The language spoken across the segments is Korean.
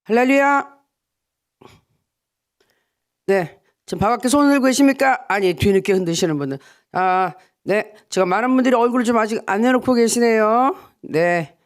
할렐루야. 네, 지금 바깥에 손 들고 계십니까? 아니, 뒤늦게 흔드시는 분들. 네, 제가 많은 분들이 얼굴을 좀 아직 안 내놓고 계시네요. 네,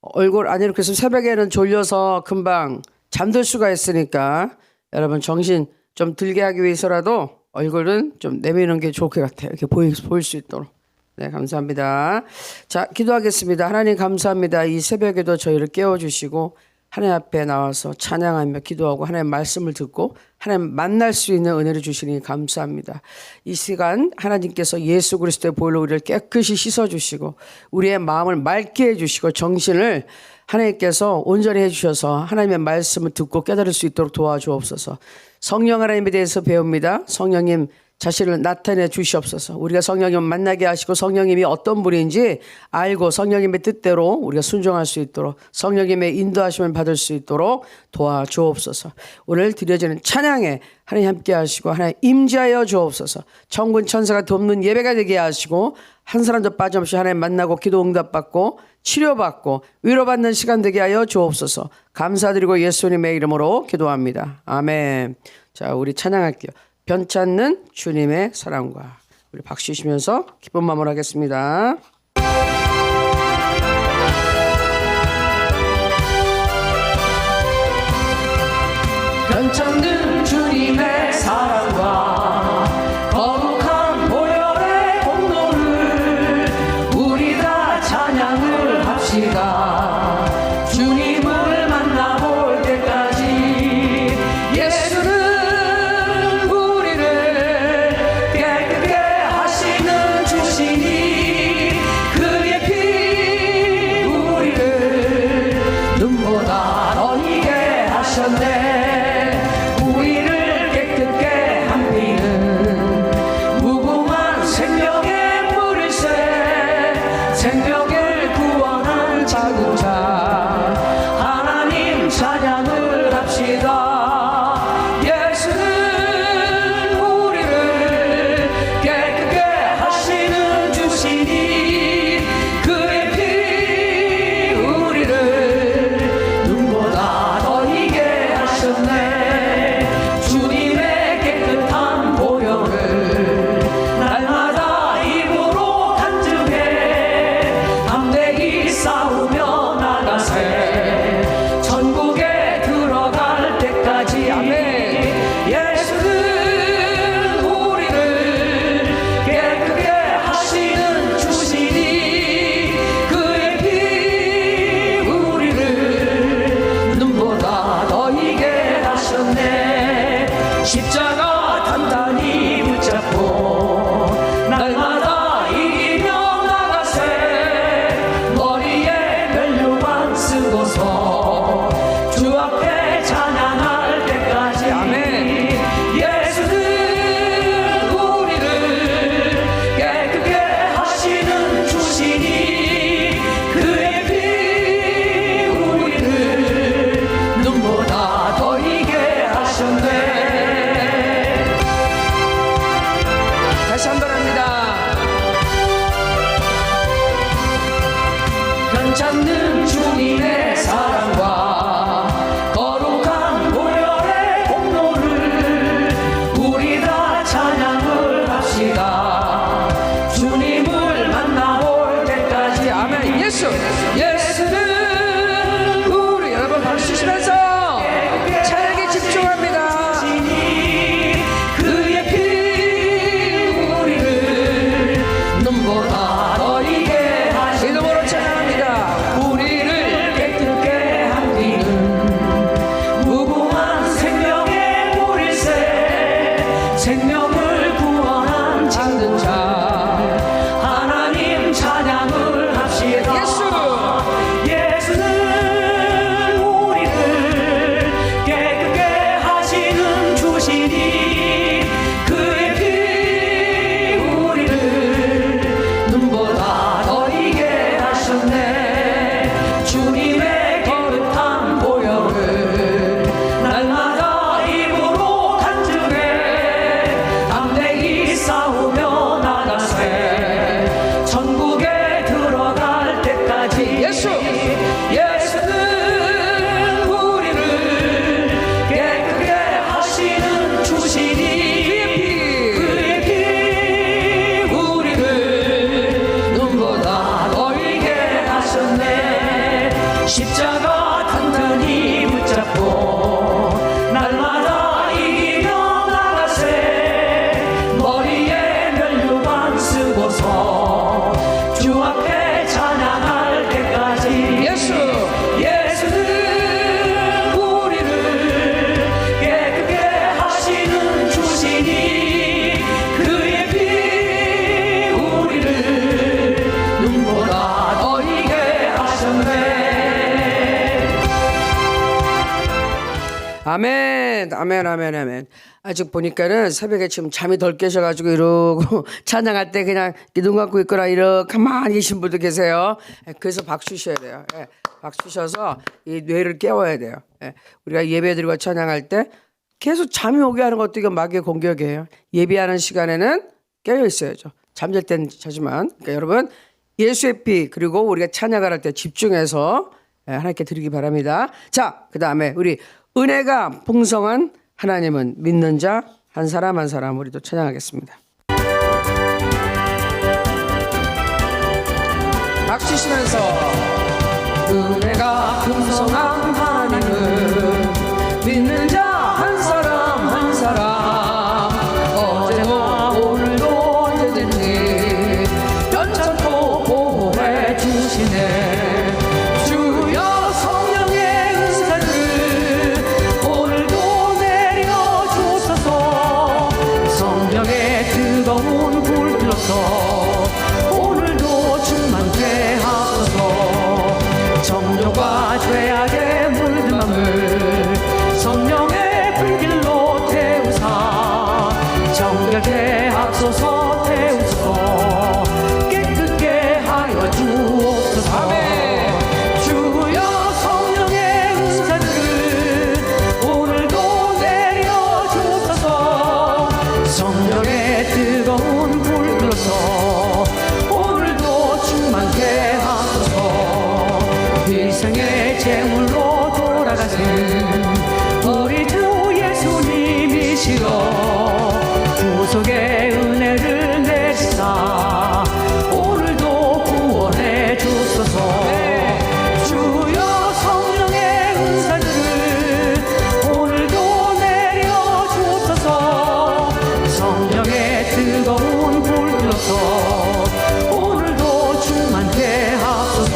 얼굴 안 내놓고 있으면 새벽에는 졸려서 금방 잠들 수가 있으니까 여러분 정신 좀 들게 하기 위해서라도 얼굴은 좀 내미는 게 좋을 것 같아요. 이렇게 보일 수 있도록. 네, 감사합니다. 자, 기도하겠습니다. 하나님 감사합니다. 이 새벽에도 저희를 깨워주시고 하나님 앞에 나와서 찬양하며 기도하고 하나님 말씀을 듣고 하나님 만날 수 있는 은혜를 주시니 감사합니다. 이 시간 하나님께서 예수 그리스도의 보혈로 우리를 깨끗이 씻어주시고 우리의 마음을 맑게 해주시고 정신을 하나님께서 온전히 해주셔서 하나님의 말씀을 듣고 깨달을 수 있도록 도와주옵소서. 성령 하나님에 대해서 배웁니다. 성령님 자신을 나타내 주시옵소서. 우리가 성령님을 만나게 하시고 성령님이 어떤 분인지 알고 성령님의 뜻대로 우리가 순종할 수 있도록 성령님의 인도하심을 받을 수 있도록 도와주옵소서. 오늘 드려지는 찬양에 하나님 함께 하시고 하나님 임재하여 주옵소서. 천군 천사가 돕는 예배가 되게 하시고 한 사람도 빠짐없이 하나님 만나고 기도 응답받고 치료받고 위로받는 시간 되게 하여 주옵소서. 감사드리고 예수님의 이름으로 기도합니다. 아멘. 자, 우리 찬양할게요. 변찮는 주님의 사랑과. 우리 박수 치시면서 기쁜 마음으로 하겠습니다. 변찮는 주님의 사랑과 거룩한 보혈의 공로를 우리 다 찬양을 합시다. 주님을 만나볼 때까지 예수는 눈보다 더 이게 하셨네. 우리를 깨끗게 한 피는 무궁한 생명의 뿌리새 생명을 구원한 자동차 하나님 찬양을 합시다. 예수는 우리를 깨끗게 하시는 주시니 그의 피 주님의 깨끗한 보혈을 날마다 입으로 간증해 담대히 싸우며 나가세 천국에 들어갈 때까지. 아멘. 예수는 우리를 깨끗게 하시는 주시니 그의 피 우리를 눈보다 더 이게 하셨네. 십자가 단단히 붙잡고 날마다 이기며 나가세 머리에 면류관 쓰고서 주 앞에 찬양할 때까지. 아멘. 예수는 우리를 깨끗게 하시는 주시니 그의 피 우리를 눈보다 더 이게 하셨네. 잡고 날마다 이겨 나가세. 머리에 면류관 쓰고서 주 앞에 찬양할 때까지 예수는 우리를 깨끗게 하시는 주시니 그의 피 우리를 눈보다 더 이게 하셨네. 아멘, 아멘, 아멘, 아멘. 아직 보니까는 새벽에 지금 잠이 덜 깨셔가지고 이러고 찬양할 때 그냥 눈 감고 있거나 이렇게 가만히 계신 분도 계세요. 그래서 박수 쉬어야 돼요. 박수 쉬어서 이 뇌를 깨워야 돼요. 우리가 예배드리고 찬양할 때 계속 잠이 오게 하는 것도 이건 마귀의 공격이에요. 예배하는 시간에는 깨어 있어야죠. 잠잘 땐 자지만. 그러니까 여러분 예수의 피 그리고 우리가 찬양을 할 때 집중해서 하나님께 드리기 바랍니다. 자, 그 다음에 우리 은혜가 풍성한 하나님은 믿는 자 한 사람 한 사람 우리도 찬양하겠습니다. 박수 치면서 은혜가 풍성한 하나님은 믿는 자 한 사람 한 사람 어제와 오늘도 언제든지 변찮고 보호해 주시네. 주여 성령의 은사를 오늘도 내려주소서. 성령의 뜨거운 불 불러서 오늘도 충만케 하소서. 정욕과 죄악의 물든 맘을 성령의 불길로 태우사 정결케 하소서. 태우소서. 깨끗게 하여 주옵소서. 주여 성령의 은사를 오늘도 내려주소서. 성령의 뜨거운 불 불러서 오늘도 충만케 하소서. 일생의 제물로 돌아가신 우리 주 예수님이시여 구속의 은혜를 내리사 오늘도 구원해 주소서. 주여 성령의 은사를 오늘도 내려주소서. 성령의 뜨거운 불 불러서 오늘도 충만케 하소서.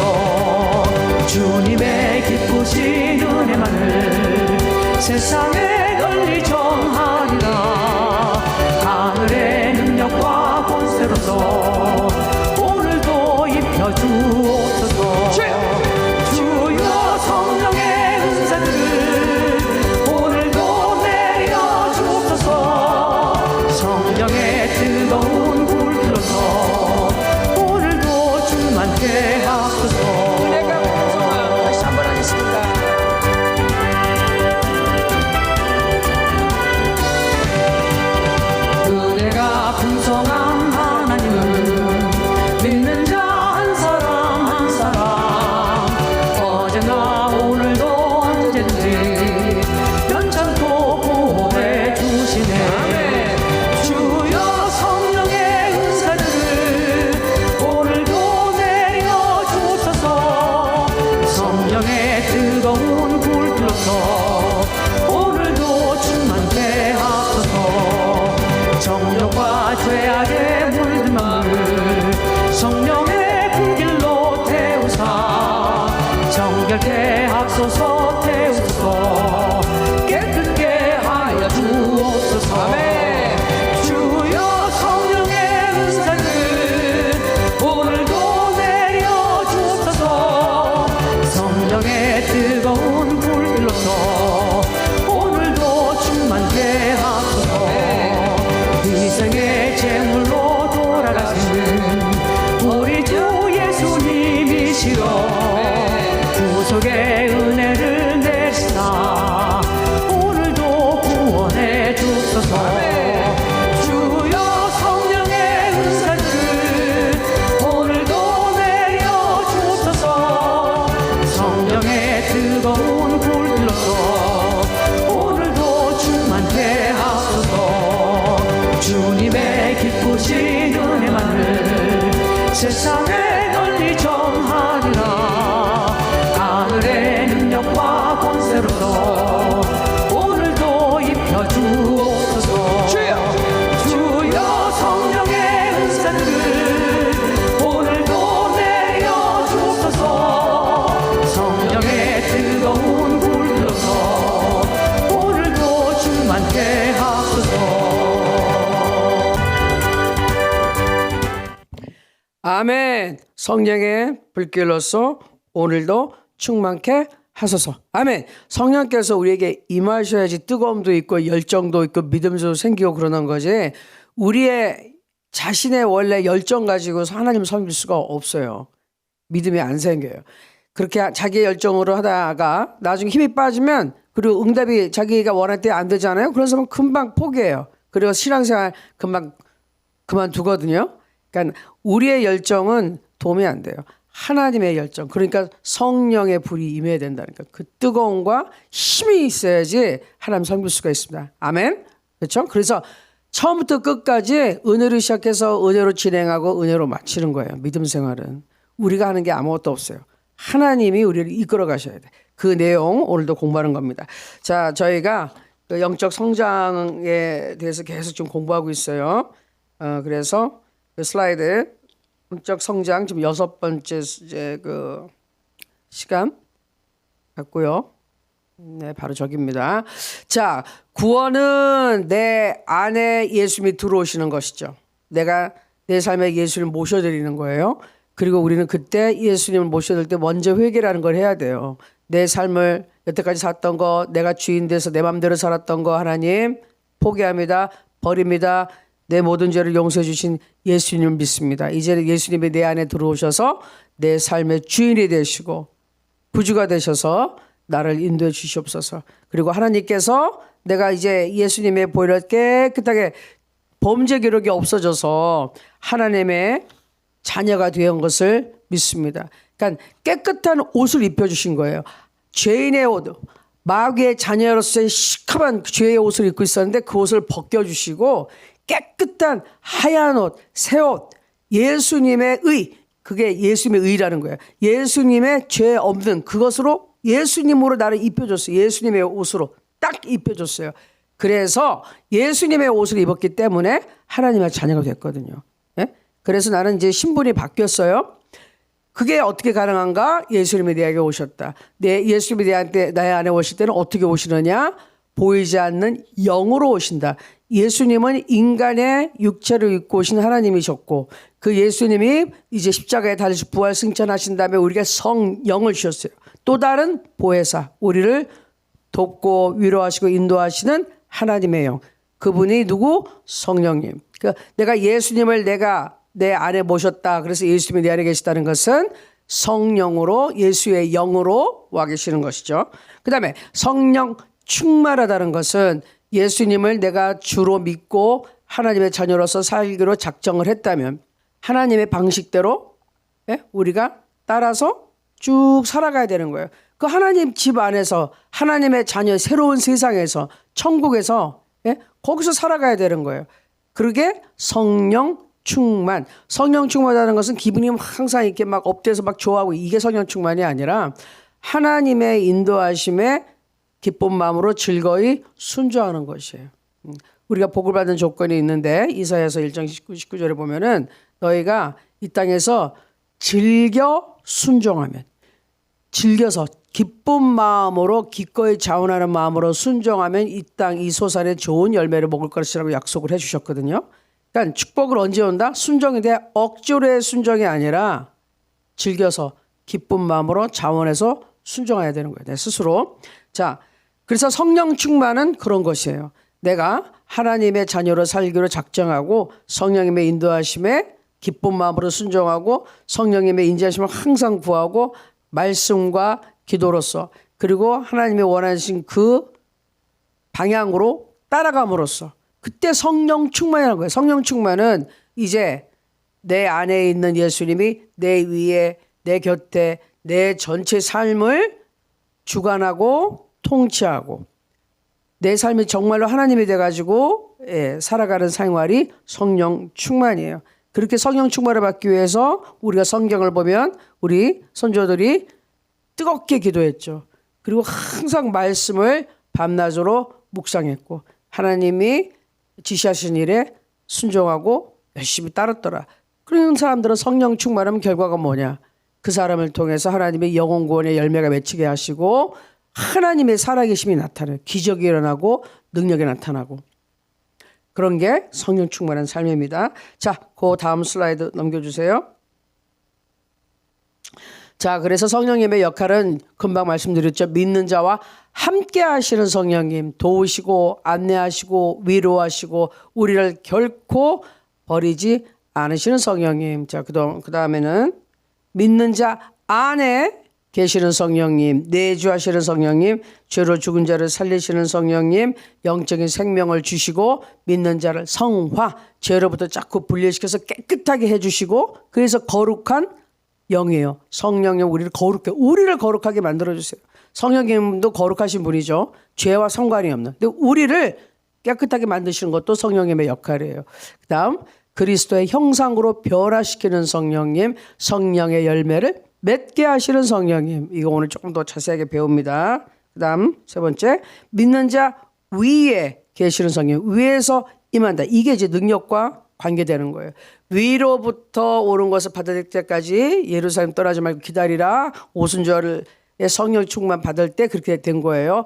주님의 기쁘신 은혜만을 세상에 널리 전하리라. 하늘의 능력과 권세로서 오늘도 입혀주옵소서. 주여 성령의 은사를 오늘도 내려주옵소서. 성령의 뜨거운 불 불러서 오늘도 충만케 하소서. 은혜가 풍성한 다시 한번 하겠습니다. 은혜가 풍성한 하나님은 믿는 자 한 사람 한 사람 어제나 오늘도 언제든지 변찮고 보호해 주시네. 주여 성령의 은사를 오늘도 내려주소서. 성령의 뜨거운 불 불러서 오늘도 충만케 하소서. 정욕과 죄악의 물든 맘을 성령의 불길로 태우사 정결케 하소서. 태우소서. 깨끗게 하여 주옵소서. 주여 성령의 은사를 오늘도 내려주소서. 성령의 뜨거운 불 불러서 오늘도 충만케 하소서. 이생의 제물로 돌아가신 우리 주 예수님이시여 구속의 은혜를 내리사 오늘도 구원해 주소서. 주여 성령의 은사를 오늘도 내려주소서. 성령의 뜨거운 불 불러서 오늘도 충만케 하소서. 주님의 기쁘신 은혜만을 세상에 널리 전하리라. 하늘의 능력과 권세로서 아멘. 성령의 불길로서 오늘도 충만케 하소서. 아멘. 성령께서 우리에게 임하셔야지 뜨거움도 있고 열정도 있고 믿음도 생기고 그러는 거지. 우리의 자신의 원래 열정 가지고 하나님 섬길 수가 없어요. 믿음이 안 생겨요. 그렇게 자기의 열정으로 하다가 나중에 힘이 빠지면 그리고 응답이 자기가 원할 때 안 되잖아요. 그래서 금방 포기해요. 그리고 신앙생활 금방 그만두거든요. 그러니까 우리의 열정은 도움이 안 돼요. 하나님의 열정, 그러니까 성령의 불이 임해야 된다니까. 그 뜨거움과 힘이 있어야지 하나님 섬길 수가 있습니다. 아멘. 그렇죠? 그래서 처음부터 끝까지 은혜로 시작해서 은혜로 진행하고 은혜로 마치는 거예요. 믿음 생활은 우리가 하는 게 아무것도 없어요. 하나님이 우리를 이끌어 가셔야 돼. 그 내용 오늘도 공부하는 겁니다. 자, 저희가 그 영적 성장에 대해서 계속 좀 공부하고 있어요. 그래서 그 슬라이드 영적 성장 지금 6번째 이제 그 시간 같고요. 네, 바로 저기입니다. 자, 구원은 내 안에 예수님이 들어오시는 것이죠. 내가 내 삶에 예수님을 모셔드리는 거예요. 그리고 우리는 그때 예수님을 모셔드릴 때 먼저 회개라는 걸 해야 돼요. 내 삶을 여태까지 살았던 거, 내가 주인 돼서 내 맘대로 살았던 거 하나님 포기합니다. 버립니다. 내 모든 죄를 용서해 주신 예수님을 믿습니다. 이제는 예수님이 내 안에 들어오셔서 내 삶의 주인이 되시고 구주가 되셔서 나를 인도해 주시옵소서. 그리고 하나님께서 내가 이제 예수님의 보혈을 깨끗하게 범죄 기록이 없어져서 하나님의 자녀가 된 것을 믿습니다. 그러니까 깨끗한 옷을 입혀주신 거예요. 죄인의 옷, 마귀의 자녀로서의 시커먼 죄의 옷을 입고 있었는데 그 옷을 벗겨주시고 깨끗한 하얀 옷, 새 옷, 예수님의 의, 그게 예수님의 의라는 거예요. 예수님의 죄 없는 그것으로 예수님으로 나를 입혀줬어요. 예수님의 옷으로 딱 입혀줬어요. 그래서 예수님의 옷을 입었기 때문에 하나님의 자녀가 됐거든요. 예? 그래서 나는 이제 신분이 바뀌었어요. 그게 어떻게 가능한가? 예수님이 내게 오셨다. 예수님이 내 안에 오실 때는 어떻게 오시느냐? 보이지 않는 영으로 오신다. 예수님은 인간의 육체를 입고 오신 하나님이셨고 그 예수님이 이제 십자가에 달리시 부활 승천하신 다음에 우리가 성령을 주셨어요. 또 다른 보혜사, 우리를 돕고 위로하시고 인도하시는 하나님의 영. 그분이 누구? 성령님. 그러니까 내가 예수님을 내가 내 안에 모셨다. 그래서 예수님이 내 안에 계시다는 것은 성령으로 예수의 영으로 와 계시는 것이죠. 그 다음에 성령 충만하다는 것은 예수님을 내가 주로 믿고 하나님의 자녀로서 살기로 작정을 했다면 하나님의 방식대로 우리가 따라서 쭉 살아가야 되는 거예요. 그 하나님 집 안에서 하나님의 자녀 새로운 세상에서 천국에서 거기서 살아가야 되는 거예요. 그러게 성령 충만. 성령 충만하다는 것은 기분이 항상 이렇게 막 업돼서 막 좋아하고 이게 성령 충만이 아니라 하나님의 인도하심에 기쁜 마음으로 즐거이 순종하는 것이에요. 우리가 복을 받는 조건이 있는데 이사야서 1장 19절에 보면은 너희가 이 땅에서 즐겨 순종하면 즐겨서 기쁜 마음으로 기꺼이 자원하는 마음으로 순종하면 이 땅 이 소산에 좋은 열매를 먹을 것이라고 약속을 해 주셨거든요. 그러니까 축복을 언제 온다? 순종이 돼. 억지로의 순종이 아니라 즐겨서 기쁜 마음으로 자원해서 순종해야 되는 거예요. 내 스스로. 자, 그래서 성령 충만은 그런 것이에요. 내가 하나님의 자녀로 살기로 작정하고 성령님의 인도하심에 기쁜 마음으로 순종하고 성령님의 인지하심을 항상 구하고 말씀과 기도로서 그리고 하나님이 원하신 그 방향으로 따라감으로써 그때 성령 충만이라는 거예요. 성령 충만은 이제 내 안에 있는 예수님이 내 위에 내 곁에 내 전체 삶을 주관하고 통치하고 내 삶이 정말로 하나님이 돼가지고 살아가는 생활이 성령 충만이에요. 그렇게 성령 충만을 받기 위해서 우리가 성경을 보면 우리 선조들이 뜨겁게 기도했죠. 그리고 항상 말씀을 밤낮으로 묵상했고 하나님이 지시하신 일에 순종하고 열심히 따랐더라. 그런 사람들은 성령 충만하면 결과가 뭐냐? 그 사람을 통해서 하나님의 영혼 구원의 열매가 맺히게 하시고 하나님의 살아계심이 나타나요. 기적이 일어나고 능력이 나타나고 그런 게 성령 충만한 삶입니다. 자, 그 다음 슬라이드 넘겨주세요. 자, 그래서 성령님의 역할은 금방 말씀드렸죠. 믿는 자와 함께 하시는 성령님, 도우시고 안내하시고 위로하시고 우리를 결코 버리지 않으시는 성령님. 자, 그다음에는 믿는 자 안에 계시는 성령님, 내주하시는 성령님, 죄로 죽은 자를 살리시는 성령님, 영적인 생명을 주시고 믿는 자를 성화, 죄로부터 자꾸 분리시켜서 깨끗하게 해주시고 그래서 거룩한 영이에요. 성령님 우리를 거룩하게 만들어주세요. 성령님도 거룩하신 분이죠. 죄와 상관이 없는. 근데 우리를 깨끗하게 만드시는 것도 성령님의 역할이에요. 그 다음 그리스도의 형상으로 변화시키는 성령님, 성령의 열매를 맺게 하시는 성령님. 이거 오늘 조금 더 자세하게 배웁니다. 그 다음 세 번째, 믿는 자 위에 계시는 성령, 위에서 임한다. 이게 이제 능력과 관계되는 거예요. 위로부터 오는 것을 받을 때까지 예루살렘 떠나지 말고 기다리라. 오순절의 성령 충만 받을 때 그렇게 된 거예요.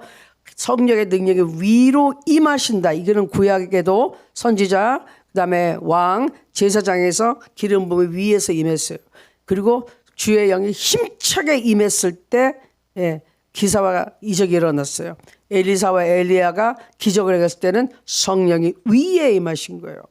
성령의 능력이 위로 임하신다. 이거는 구약에도 선지자, 그다음에 왕, 제사장에서 기름 부음이 위에서 임했어요. 그리고 주의 영이 힘차게 임했을 때 기사와 이적이 일어났어요. 엘리사와 엘리야가 기적을 했을 때는 성령이 위에 임하신 거예요.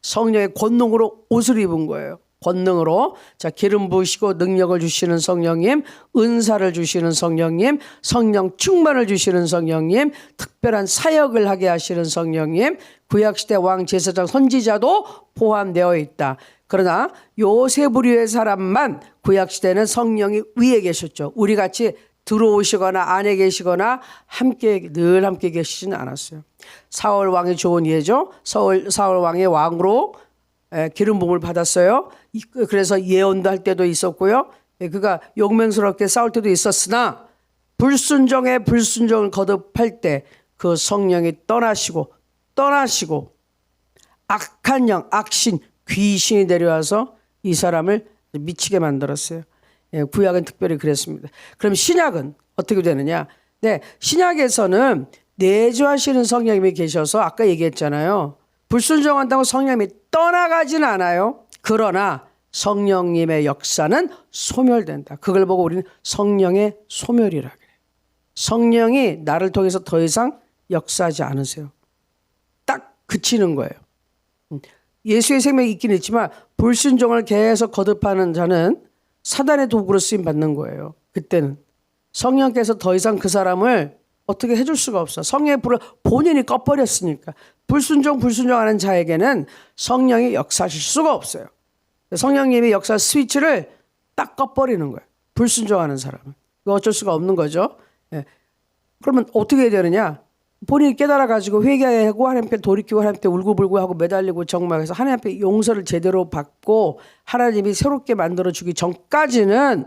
성령의 권능으로 옷을 입은 거예요. 권능으로. 자, 기름 부으시고 능력을 주시는 성령님, 은사를 주시는 성령님, 성령 충만을 주시는 성령님, 특별한 사역을 하게 하시는 성령님, 구약시대 왕, 제사장, 선지자도 포함되어 있다. 그러나 요 세 부류의 사람만 구약시대는 성령이 위에 계셨죠. 우리같이 들어오시거나 안에 계시거나 늘 함께 계시지는 않았어요. 사울 왕이 좋은 예죠. 사울 왕의 왕으로 기름 부음을 받았어요. 그래서 예언도 할 때도 있었고요. 그가 용맹스럽게 싸울 때도 있었으나 불순종의 불순종을 거듭할 때 그 성령이 떠나시고 악한 영, 악신, 귀신이 내려와서 이 사람을 미치게 만들었어요. 구약은 특별히 그랬습니다. 그럼 신약은 어떻게 되느냐? 네, 신약에서는 내주하시는 성령님이 계셔서 아까 얘기했잖아요. 불순종한다고 성령님이 떠나가지는 않아요. 그러나 성령님의 역사는 소멸된다. 그걸 보고 우리는 성령의 소멸이라 그래요. 성령이 나를 통해서 더 이상 역사하지 않으세요. 딱 그치는 거예요. 예수의 생명이 있긴 있지만 불순종을 계속 거듭하는 자는 사단의 도구로 쓰임 받는 거예요. 그때는 성령께서 더 이상 그 사람을 어떻게 해줄 수가 없어. 성령의 불을 본인이 꺼버렸으니까. 불순종하는 자에게는 성령이 역사하실 수가 없어요. 성령님이 역사 스위치를 딱 꺼버리는 거예요. 불순종하는 사람은. 이거 어쩔 수가 없는 거죠. 그러면 어떻게 해야 되느냐? 본인이 깨달아가지고 회개하고 하나님께 돌이키고 하나님께 울고불고 하고 매달리고 정말해서 하나님 앞에 용서를 제대로 받고 하나님이 새롭게 만들어주기 전까지는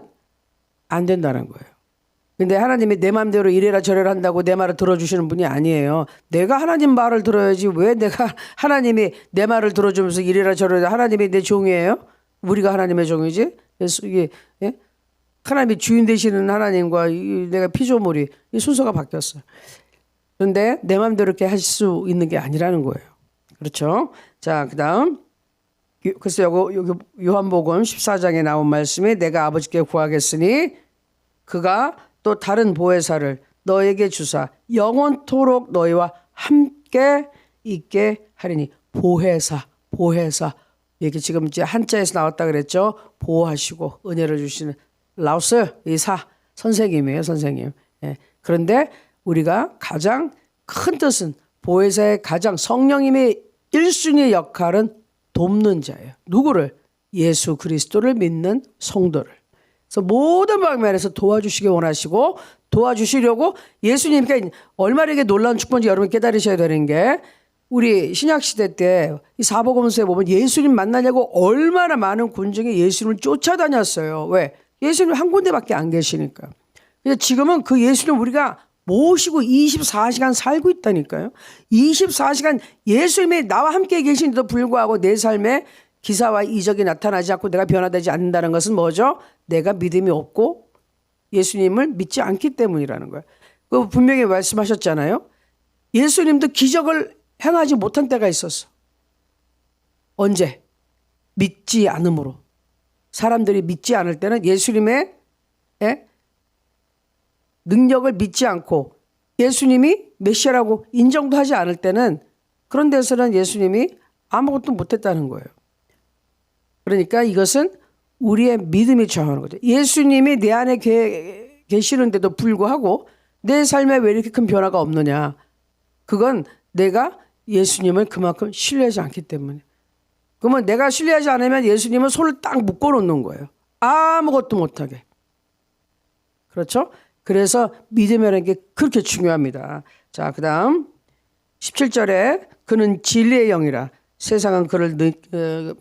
안 된다는 거예요. 근데 하나님이 내 마음대로 이래라 저래라 한다고 내 말을 들어주시는 분이 아니에요. 내가 하나님 말을 들어야지 왜 내가 하나님이 내 말을 들어주면서 이래라 저래라. 하나님이 내 종이에요? 우리가 하나님의 종이지? 이게 하나님이 주인 되시는 하나님과 내가 피조물이 이 순서가 바뀌었어요. 그런데 내 마음대로 이렇게 할 수 있는 게 아니라는 거예요. 그렇죠? 자, 그 다음. 글쎄, 여기 요한복음 14장에 나온 말씀에 내가 아버지께 구하겠으니 그가 또 다른 보혜사를 너에게 주사 영원토록 너희와 함께 있게 하리니. 보혜사. 이게 지금 이제 한자에서 나왔다 그랬죠. 보호하시고 은혜를 주시는 라우스 의사 선생님이에요. 선생님. 그런데 우리가 가장 큰 뜻은 보혜사의 가장 성령님의 1순위의 역할은 돕는 자예요. 누구를? 예수 그리스도를 믿는 성도를. 그래서 모든 방면에서 도와주시기 원하시고 도와주시려고 예수님께 얼마나 이게 놀라운 축복인지 여러분 깨달으셔야 되는 게 우리 신약시대 때 이 사복음서에 보면 예수님 만나냐고 얼마나 많은 군중이 예수님을 쫓아다녔어요. 왜? 예수님 한 군데밖에 안 계시니까. 근데 지금은 그 예수님 우리가 모시고 24시간 살고 있다니까요. 24시간 예수님이 나와 함께 계신데도 불구하고 내 삶에 기사와 이적이 나타나지 않고 내가 변화되지 않는다는 것은 뭐죠? 내가 믿음이 없고 예수님을 믿지 않기 때문이라는 거예요. 그 분명히 말씀하셨잖아요. 예수님도 기적을 행하지 못한 때가 있었어. 언제? 믿지 않음으로. 사람들이 믿지 않을 때는 예수님의 능력을 믿지 않고 예수님이 메시아라고 인정도 하지 않을 때는 그런 데서는 예수님이 아무것도 못했다는 거예요. 그러니까 이것은 우리의 믿음이 저하는 거죠. 예수님이 내 안에 계시는데도 불구하고 내 삶에 왜 이렇게 큰 변화가 없느냐. 그건 내가 예수님을 그만큼 신뢰하지 않기 때문에. 그러면 내가 신뢰하지 않으면 예수님은 손을 딱 묶어놓는 거예요. 아무것도 못하게. 그렇죠? 그래서 믿음이라는 게 그렇게 중요합니다. 자, 그 다음 17절에 그는 진리의 영이라 세상은 그를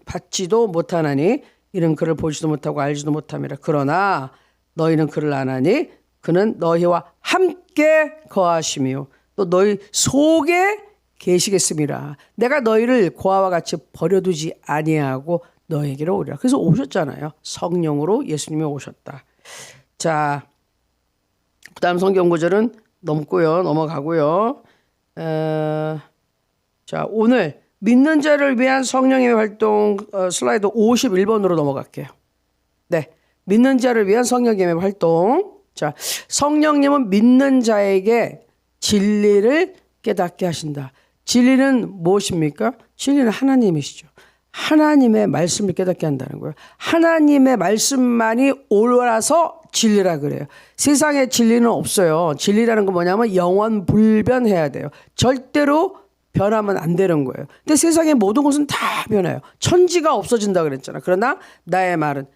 받지도 못하나니 이는 그를 보지도 못하고 알지도 못함이라. 그러나 너희는 그를 아나니 그는 너희와 함께 거하시며 또 너희 속에 계시겠습니다. 내가 너희를 고아와 같이 버려두지 아니하고 너에게로 오리라. 그래서 오셨잖아요. 성령으로 예수님이 오셨다. 자, 그 다음 성경 구절은 넘어가고요. 자, 오늘 믿는 자를 위한 성령의 활동 슬라이드 51번으로 넘어갈게요. 네, 믿는 자를 위한 성령의 활동. 자, 성령님은 믿는 자에게 진리를 깨닫게 하신다. 진리는 무엇입니까? 진리는 하나님이시죠. 하나님의 말씀을 깨닫게 한다는 거예요. 하나님의 말씀만이 옳아서 진리라 그래요. 세상에 진리는 없어요. 진리라는 건 뭐냐면 영원 불변해야 돼요. 절대로 변하면 안 되는 거예요. 근데 세상의 모든 것은 다 변해요. 천지가 없어진다 그랬잖아. 그러나 나의 말은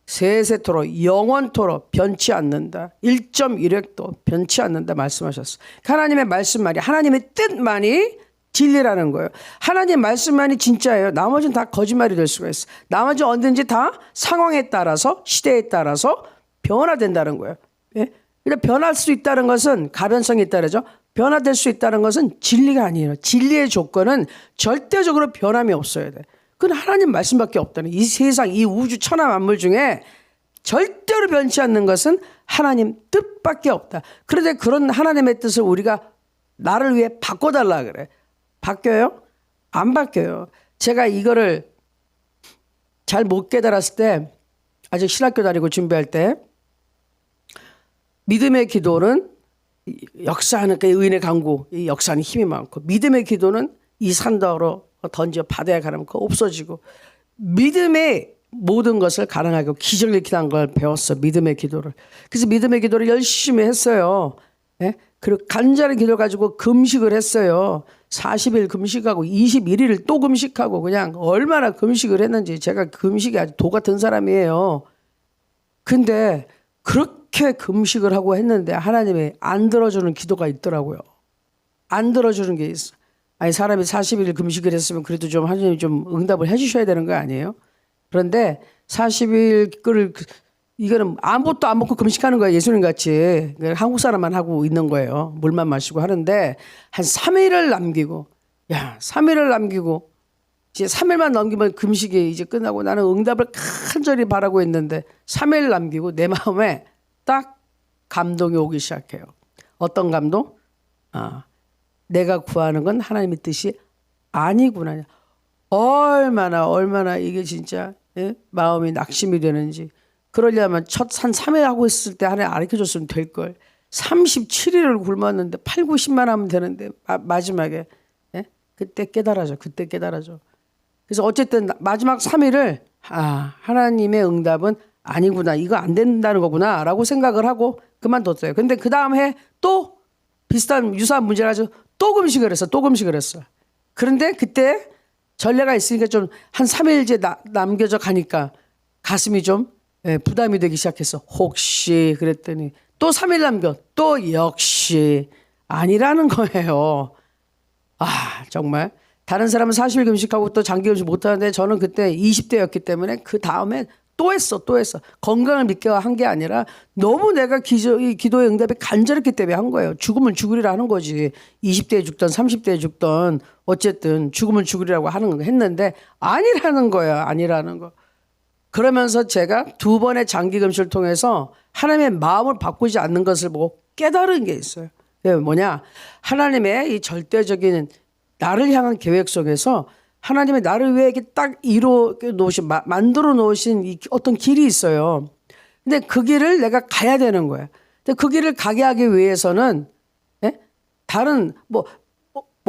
세세토록 영원토록 변치 않는다. 1.1획도 변치 않는다 말씀하셨어. 하나님의 말씀만이 하나님의 뜻만이 진리라는 거예요. 하나님 말씀만이 진짜예요. 나머지는 다 거짓말이 될 수가 있어. 나머지 언제든지 다 상황에 따라서 시대에 따라서 변화된다는 거예요. 근데 변할 수 있다는 것은 가변성이 있다죠. 변화될 수 있다는 것은 진리가 아니에요. 진리의 조건은 절대적으로 변함이 없어야 돼. 그건 하나님 말씀밖에 없다는. 이 세상, 이 우주 천하 만물 중에 절대로 변치 않는 것은 하나님 뜻밖에 없다. 그런데 그런 하나님의 뜻을 우리가 나를 위해 바꿔달라 그래. 바뀌어요? 안 바뀌어요. 제가 이거를 잘 못 깨달았을 때, 아직 신학교 다니고 준비할 때, 믿음의 기도는 역사하는 그 의인의 강구, 이 역사는 힘이 많고, 믿음의 기도는 이 산더러 던져 바다에 가라면 그거 없어지고, 믿음의 모든 것을 가능하고 기적을 일으키는 걸 배웠어. 믿음의 기도를. 그래서 믿음의 기도를 열심히 했어요. 그리고 간절히 기도 가지고 금식을 했어요. 40일 금식하고 21일을 또 금식하고 그냥 얼마나 금식을 했는지. 제가 금식이 아주 도 같은 사람이에요. 근데 그렇게 금식을 하고 했는데 하나님이 안 들어주는 기도가 있더라고요. 안 들어주는 게 있어. 아니, 사람이 40일 금식을 했으면 그래도 좀 하나님이 좀 응답을 해 주셔야 되는 거 아니에요? 그런데 40일 끓을 이거는 아무것도 안 먹고 금식하는 거예요. 예수님 같이. 한국 사람만 하고 있는 거예요. 물만 마시고 하는데 한 3일을 남기고, 3일을 남기고 이제 3일만 넘기면 금식이 이제 끝나고 나는 응답을 간절히 바라고 있는데 3일 남기고 내 마음에 딱 감동이 오기 시작해요. 어떤 감동? 내가 구하는 건 하나님의 뜻이 아니구나. 얼마나 이게 진짜 마음이 낙심이 되는지. 그러려면 한 3회 하고 있을 때 하나님 가르쳐줬으면 될걸. 37일을 굶었는데 8, 90만 하면 되는데 마지막에 그때 깨달아져. 그래서 어쨌든 마지막 3일을 하나님의 응답은 아니구나. 이거 안 된다는 거구나 라고 생각을 하고 그만뒀어요. 근데 그 다음 해 또 유사한 문제를 가지고 또 금식을 했어. 그런데 그때 전례가 있으니까 좀 한 3일째 남겨져 가니까 가슴이 좀 부담이 되기 시작했어. 혹시 그랬더니 또 3일 남겨. 또 역시 아니라는 거예요. 정말. 다른 사람은 40일 금식하고 또 장기 금식 못하는데 저는 그때 20대였기 때문에 그 다음에 또 했어. 건강을 믿게 한 게 아니라 너무 내가 기도의 응답이 간절했기 때문에 한 거예요. 죽으면 죽으리라 하는 거지. 20대에 죽던 30대에 죽던 어쨌든 죽으면 죽으리라고 하는 거 했는데 아니라는 거. 그러면서 제가 2번의 장기 금식을 통해서 하나님의 마음을 바꾸지 않는 것을 보고 깨달은 게 있어요. 뭐냐? 하나님의 이 절대적인 나를 향한 계획 속에서 하나님의 나를 위해 이렇게 딱 만들어 놓으신 어떤 길이 있어요. 근데 그 길을 내가 가야 되는 거야. 근데 그 길을 가게 하기 위해서는 예? 다른 뭐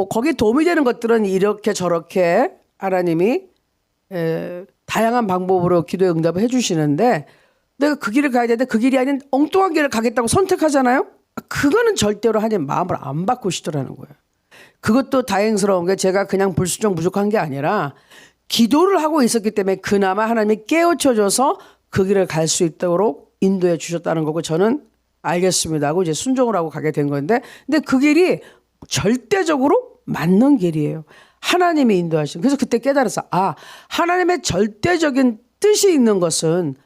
거기에 도움이 되는 것들은 이렇게 저렇게 하나님이 다양한 방법으로 기도에 응답을 해주시는데 내가 그 길을 가야 되는데 그 길이 아닌 엉뚱한 길을 가겠다고 선택하잖아요. 그거는 절대로 하나님 마음을 안 바꾸시더라는 거예요. 그것도 다행스러운 게 제가 그냥 불순종부족한 게 아니라 기도를 하고 있었기 때문에 그나마 하나님이 깨우쳐줘서 그 길을 갈 수 있도록 인도해 주셨다는 거고 저는 알겠습니다 하고 이제 순종을 하고 가게 된 건데 근데 그 길이 절대적으로 맞는 길이에요. 하나님이 인도하신. 그래서 그때 깨달았어. 하나님의 절대적인 뜻이 있는 것은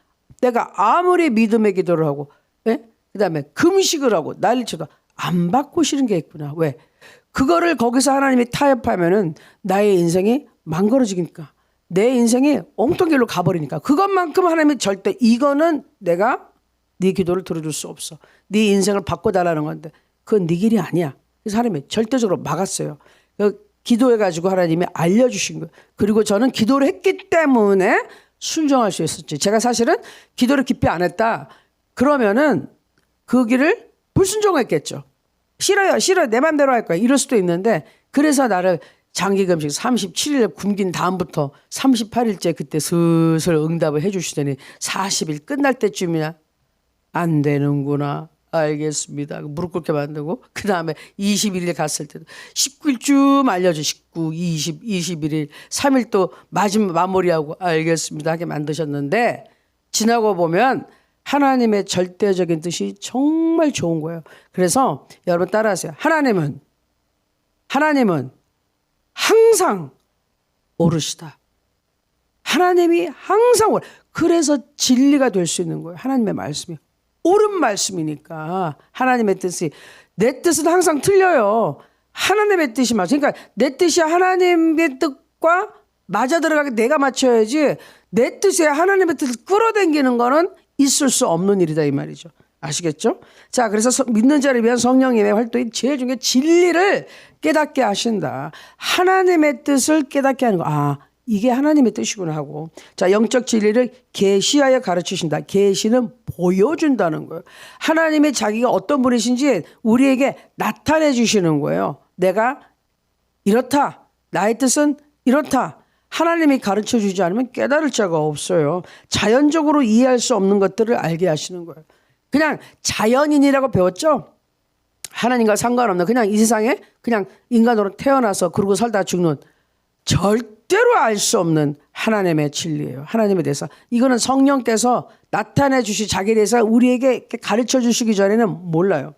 내가 아무리 믿음의 기도를 하고 그다음에 금식을 하고 난리쳐도 안 바꾸시는 게 있구나. 왜? 그거를 거기서 하나님이 타협하면은 나의 인생이 망가져지니까 내 인생이 엉뚱한 길로 가버리니까 그것만큼 하나님이 절대 이거는 내가 네 기도를 들어줄 수 없어. 네 인생을 바꿔달라는 건데 그건 네 길이 아니야. 그래서 하나님이 절대적으로 막았어요. 기도해가지고 하나님이 알려주신 거예요. 그리고 저는 기도를 했기 때문에 순종할 수 있었지. 제가 사실은 기도를 깊이 안 했다. 그러면은 그 길을 불순종했겠죠. 싫어요. 내 맘대로 할 거야. 이럴 수도 있는데 그래서 나를 장기금식 37일 굶긴 다음부터 38일째 그때 슬슬 응답을 해 주시더니 40일 끝날 때쯤이나 안 되는구나. 알겠습니다. 무릎 꿇게 만들고 그 다음에 21일 갔을 때도 19일쯤 알려줘. 19, 20, 21일 3일 또 마무리하고 알겠습니다 하게 만드셨는데 지나고 보면 하나님의 절대적인 뜻이 정말 좋은 거예요. 그래서 여러분 따라하세요. 하나님은 항상 옳으시다. 하나님이 항상 그래서 진리가 될 수 있는 거예요. 하나님의 말씀이 옳은 말씀이니까 하나님의 뜻이 내 뜻은 항상 틀려요. 하나님의 뜻이 맞아. 그러니까 내 뜻이 하나님의 뜻과 맞아 들어가게 내가 맞춰야지 내 뜻에 하나님의 뜻을 끌어당기는 거는 있을 수 없는 일이다 이 말이죠. 아시겠죠? 자, 그래서 믿는 자를 위한 성령님의 활동이 제일 중요한 진리를 깨닫게 하신다. 하나님의 뜻을 깨닫게 하는 거. 이게 하나님의 뜻이구나 하고. 자, 영적 진리를 계시하여 가르치신다. 계시는 보여준다는 거예요. 하나님이 자기가 어떤 분이신지 우리에게 나타내 주시는 거예요. 내가 이렇다. 나의 뜻은 이렇다. 하나님이 가르쳐 주지 않으면 깨달을 자가 없어요. 자연적으로 이해할 수 없는 것들을 알게 하시는 거예요. 그냥 자연인이라고 배웠죠? 하나님과 상관없는 그냥 이 세상에 그냥 인간으로 태어나서 그러고 살다 죽는 절대로 알 수 없는 하나님의 진리예요. 하나님에 대해서. 이거는 성령께서 나타내 주시 자기에 대해서 우리에게 가르쳐 주시기 전에는 몰라요.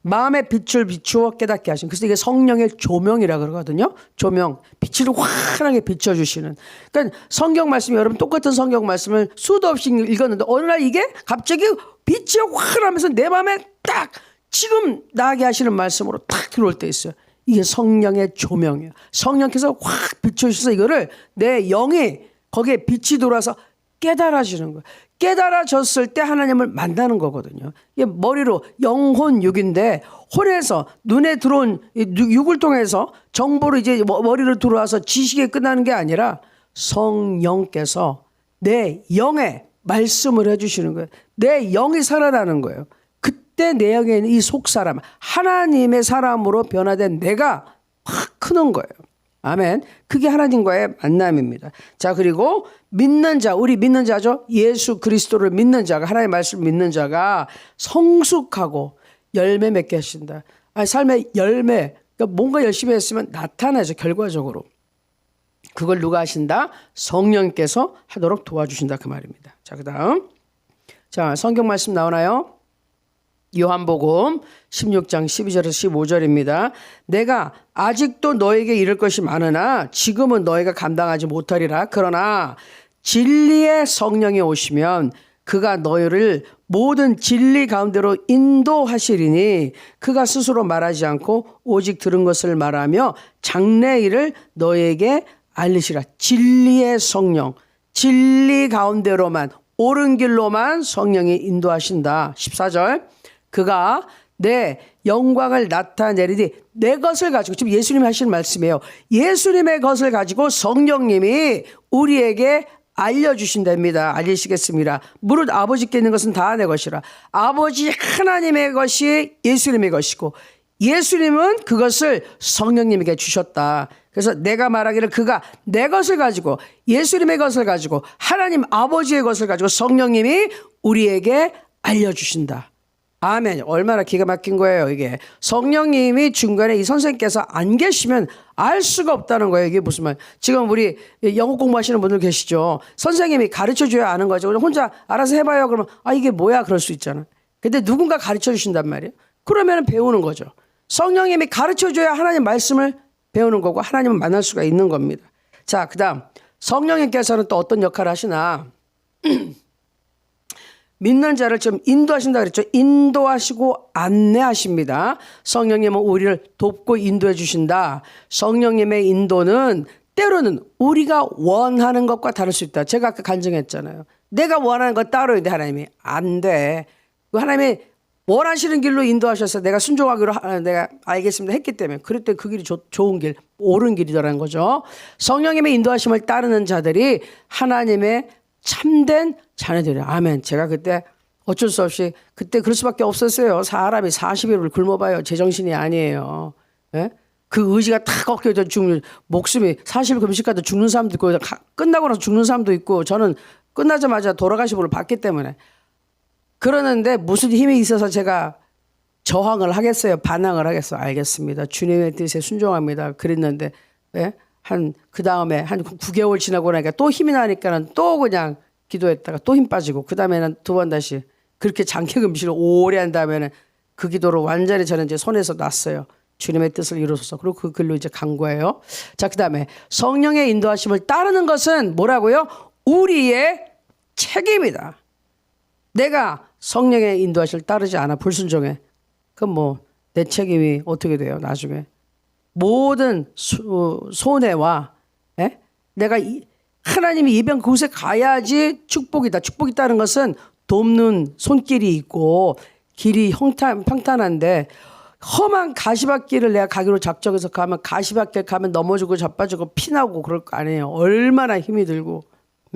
마음의 빛을 비추어 깨닫게 하신. 그래서 이게 성령의 조명이라 그러거든요. 조명. 빛을 환하게 비춰주시는. 그러니까 성경 말씀이 여러분 똑같은 성경 말씀을 수도 없이 읽었는데 어느 날 이게 갑자기 빛이 환하면서 내 마음에 딱 지금 나게 하시는 말씀으로 딱 들어올 때 있어요. 이게 성령의 조명이에요. 성령께서 확 비춰주셔서 이거를 내 영이 거기에 빛이 들어와서 깨달아지는 거예요. 깨달아졌을 때 하나님을 만나는 거거든요. 이게 머리로 영혼 육인데 혼에서 눈에 들어온 육을 통해서 정보로 이제 머리로 들어와서 지식에 끝나는 게 아니라 성령께서 내 영에 말씀을 해주시는 거예요. 내 영이 살아나는 거예요. 그때 내 영에 있는 이 속사람 하나님의 사람으로 변화된 내가 확 크는 거예요. 아멘. 그게 하나님과의 만남입니다. 자, 그리고 믿는 자, 우리 믿는 자죠. 예수 그리스도를 믿는 자가, 하나님의 말씀을 믿는 자가 성숙하고 열매 맺게 하신다. 삶의 열매, 그러니까 뭔가 열심히 했으면 나타나죠. 결과적으로. 그걸 누가 하신다? 성령께서 하도록 도와주신다. 그 말입니다. 자, 그 다음. 자, 성경 말씀 나오나요? 요한복음 16장 12절에서 15절입니다. 내가 아직도 너에게 이를 것이 많으나 지금은 너희가 감당하지 못하리라. 그러나 진리의 성령이 오시면 그가 너희를 모든 진리 가운데로 인도하시리니 그가 스스로 말하지 않고 오직 들은 것을 말하며 장래 일을 너희에게 알리시라. 진리의 성령, 진리 가운데로만 옳은 길로만 성령이 인도하신다. 14절. 그가 내 영광을 나타내리니 내 것을 가지고, 지금 예수님이 하신 말씀이에요. 예수님의 것을 가지고 성령님이 우리에게 알려주신답니다. 알리시겠습니다. 무릇 아버지께 있는 것은 다 내 것이라. 아버지 하나님의 것이 예수님의 것이고 예수님은 그것을 성령님에게 주셨다. 그래서 내가 말하기를 그가 내 것을 가지고 예수님의 것을 가지고 하나님 아버지의 것을 가지고 성령님이 우리에게 알려주신다. 아멘. 얼마나 기가 막힌 거예요 이게. 성령님이 중간에 이 선생님께서 안 계시면 알 수가 없다는 거예요. 이게 무슨 말. 지금 우리 영어 공부하시는 분들 계시죠. 선생님이 가르쳐줘야 아는 거죠. 혼자 알아서 해봐요 그러면 아 이게 뭐야 그럴 수 있잖아. 근데 누군가 가르쳐 주신단 말이에요. 그러면 배우는 거죠. 성령님이 가르쳐줘야 하나님 말씀을 배우는 거고 하나님을 만날 수가 있는 겁니다. 자, 그 다음 성령님께서는 또 어떤 역할을 하시나. 믿는 자를 좀 인도하신다 그랬죠. 인도하시고 안내하십니다. 성령님은 우리를 돕고 인도해 주신다. 성령님의 인도는 때로는 우리가 원하는 것과 다를 수 있다. 제가 아까 간증했잖아요. 내가 원하는 거 따로야 돼. 하나님이 안 돼. 하나님이 원하시는 길로 인도하셔서 내가 순종하기로 내가 알겠습니다 했기 때문에 그럴 때 그 길이 좋은 길, 옳은 길이더라는 거죠. 성령님의 인도하심을 따르는 자들이 하나님의 참된 자녀들이에요. 아멘. 제가 그때 어쩔 수 없이 그때 그럴 수밖에 없었어요. 사람이 40일을 굶어봐요. 제정신이 아니에요. 예? 그 의지가 탁 꺾여져 죽는 목숨이 40일 금식하다 죽는 사람도 있고 끝나고 나서 죽는 사람도 있고 저는 끝나자마자 돌아가신 분을 봤기 때문에 그러는데 무슨 힘이 있어서 제가 저항을 하겠어요? 반항을 하겠어요? 알겠습니다. 주님의 뜻에 순종합니다. 그랬는데 예? 그 다음에 한 9개월 지나고 나니까 또 힘이 나니까는 또 그냥 기도했다가 또 힘 빠지고 그 다음에는 두 번 다시 그렇게 장기 금식을 오래 한 다음에는 그 기도로 완전히 저는 이제 손에서 놨어요. 주님의 뜻을 이루소서. 그리고 그 길로 이제 간 거예요. 자, 그 다음에 성령의 인도하심을 따르는 것은 뭐라고요? 우리의 책임이다. 내가 성령의 인도하심을 따르지 않아 불순종해. 그럼 뭐 내 책임이 어떻게 돼요? 나중에 모든 손해와 내가 하나님이 이변 그곳에 가야지 축복이다. 축복이 있다는 것은 돕는 손길이 있고 길이 평탄한데 험한 가시밭길을 내가 가기로 작정해서 가면 가시밭길 가면 넘어지고 자빠지고 피나고 그럴 거 아니에요. 얼마나 힘이 들고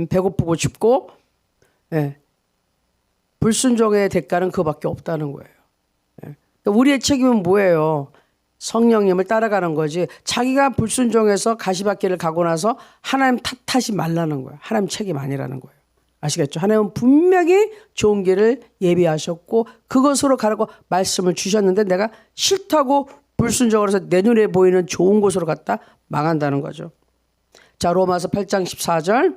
배고프고 춥고 불순종의 대가는 그밖에 없다는 거예요. 우리의 책임은 뭐예요? 성령님을 따라가는 거지. 자기가 불순종해서 가시밭길을 가고 나서 하나님 탓하지 말라는 거예요. 하나님 책임 아니라는 거예요. 아시겠죠? 하나님은 분명히 좋은 길을 예비하셨고 그것으로 가라고 말씀을 주셨는데 내가 싫다고 불순종을 해서 내 눈에 보이는 좋은 곳으로 갔다 망한다는 거죠. 자, 로마서 8장 14절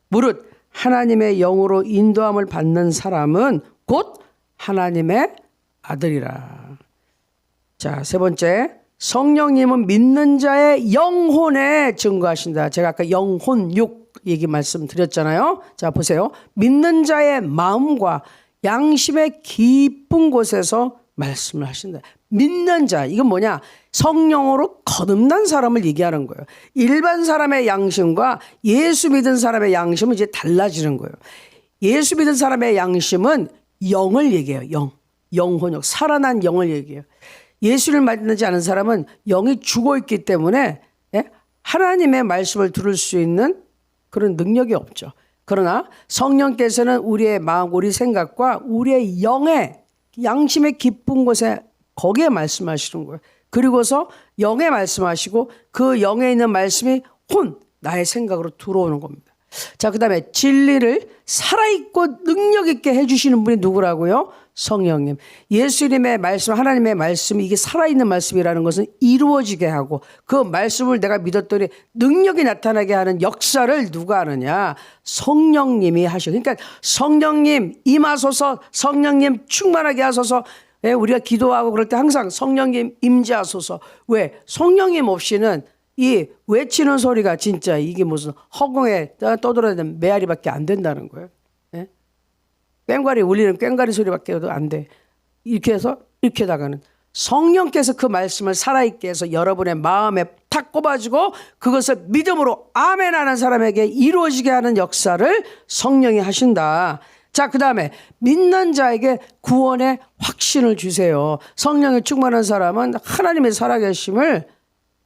무릇 하나님의 영으로 인도함을 받는 사람은 곧 하나님의 아들이라. 자, 세 번째 성령님은 믿는 자의 영혼에 증거하신다. 제가 아까 영혼육 얘기 말씀드렸잖아요. 자, 보세요. 믿는 자의 마음과 양심의 깊은 곳에서 말씀을 하신다. 믿는 자, 이건 뭐냐? 성령으로 거듭난 사람을 얘기하는 거예요. 일반 사람의 양심과 예수 믿은 사람의 양심은 이제 달라지는 거예요. 예수 믿은 사람의 양심은 영을 얘기해요. 영혼역, 살아난 영을 얘기해요. 예수를 믿지 않은 사람은 영이 죽어있기 때문에 하나님의 말씀을 들을 수 있는 그런 능력이 없죠. 그러나 성령께서는 우리의 마음, 우리 생각과 우리의 영의 양심의 깊은 곳에 거기에 말씀하시는 거예요. 그리고서 영에 말씀하시고 그 영에 있는 말씀이 나의 생각으로 들어오는 겁니다. 자, 그 다음에 진리를 살아있고 능력있게 해주시는 분이 누구라고요? 성령님. 예수님의 말씀, 하나님의 말씀이 이게 살아있는 말씀이라는 것은 이루어지게 하고 그 말씀을 내가 믿었더니 능력이 나타나게 하는 역사를 누가 하느냐? 성령님이 하셔. 그러니까 성령님 임하소서, 성령님 충만하게 하소서. 우리가 기도하고 그럴 때 항상 성령님 임재하소서. 왜? 성령님 없이는 이 외치는 소리가 진짜 이게 무슨 허공에 떠돌아다니는 메아리밖에 안 된다는 거예요. 꽹과리 울리는 꽹과리 소리밖에 안 돼. 이렇게 해서 이렇게 나가는 성령께서 그 말씀을 살아있게 해서 여러분의 마음에 탁 꼽아주고 그것을 믿음으로 아멘 하는 사람에게 이루어지게 하는 역사를 성령이 하신다. 자, 그 다음에 믿는 자에게 구원의 확신을 주세요. 성령에 충만한 사람은 하나님의 살아계심을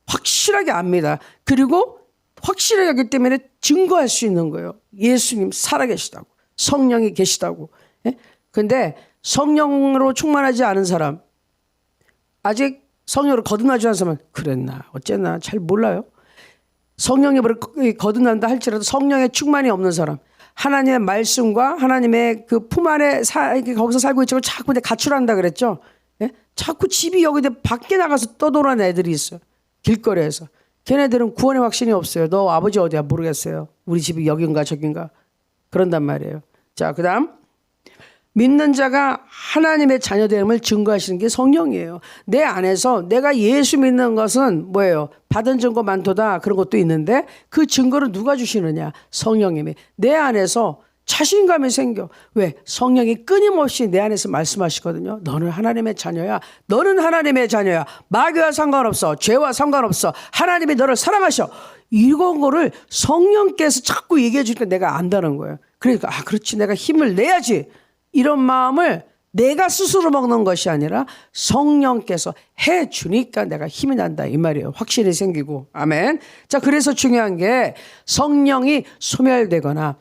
확실하게 압니다. 그리고 확실하게 하기 때문에 증거할 수 있는 거예요. 예수님 살아계시다고, 성령이 계시다고. 그런데 성령으로 충만하지 않은 사람, 아직 성령으로 거듭나지 않은 사람은 그랬나 어쨌나 잘 몰라요. 성령으로 거듭난다 할지라도 성령의 충만이 없는 사람, 하나님의 말씀과 하나님의 그 품 안에 거기서 살고 있지만 자꾸 가출한다 그랬죠. 자꾸 집이 여기 밖에 나가서 떠돌아다니는 애들이 있어요. 길거리에서. 걔네들은 구원의 확신이 없어요. 너 아버지 어디야 모르겠어요. 우리 집이 여긴가 저긴가 그런단 말이에요. 자, 그다음 믿는 자가 하나님의 자녀됨을 증거하시는 게 성령이에요. 내 안에서 내가 예수 믿는 것은 뭐예요? 받은 증거 많도다 그런 것도 있는데 그 증거를 누가 주시느냐? 성령님이. 내 안에서 자신감이 생겨. 왜? 성령이 끊임없이 내 안에서 말씀하시거든요. 너는 하나님의 자녀야. 너는 하나님의 자녀야. 마귀와 상관없어. 죄와 상관없어. 하나님이 너를 사랑하셔. 이런 거를 성령께서 자꾸 얘기해 주니까 내가 안다는 거예요. 그러니까 그렇지 내가 힘을 내야지. 이런 마음을 내가 스스로 먹는 것이 아니라 성령께서 해 주니까 내가 힘이 난다 이 말이에요. 확신이 생기고. 아멘. 자, 그래서 중요한 게 성령이 소멸되거나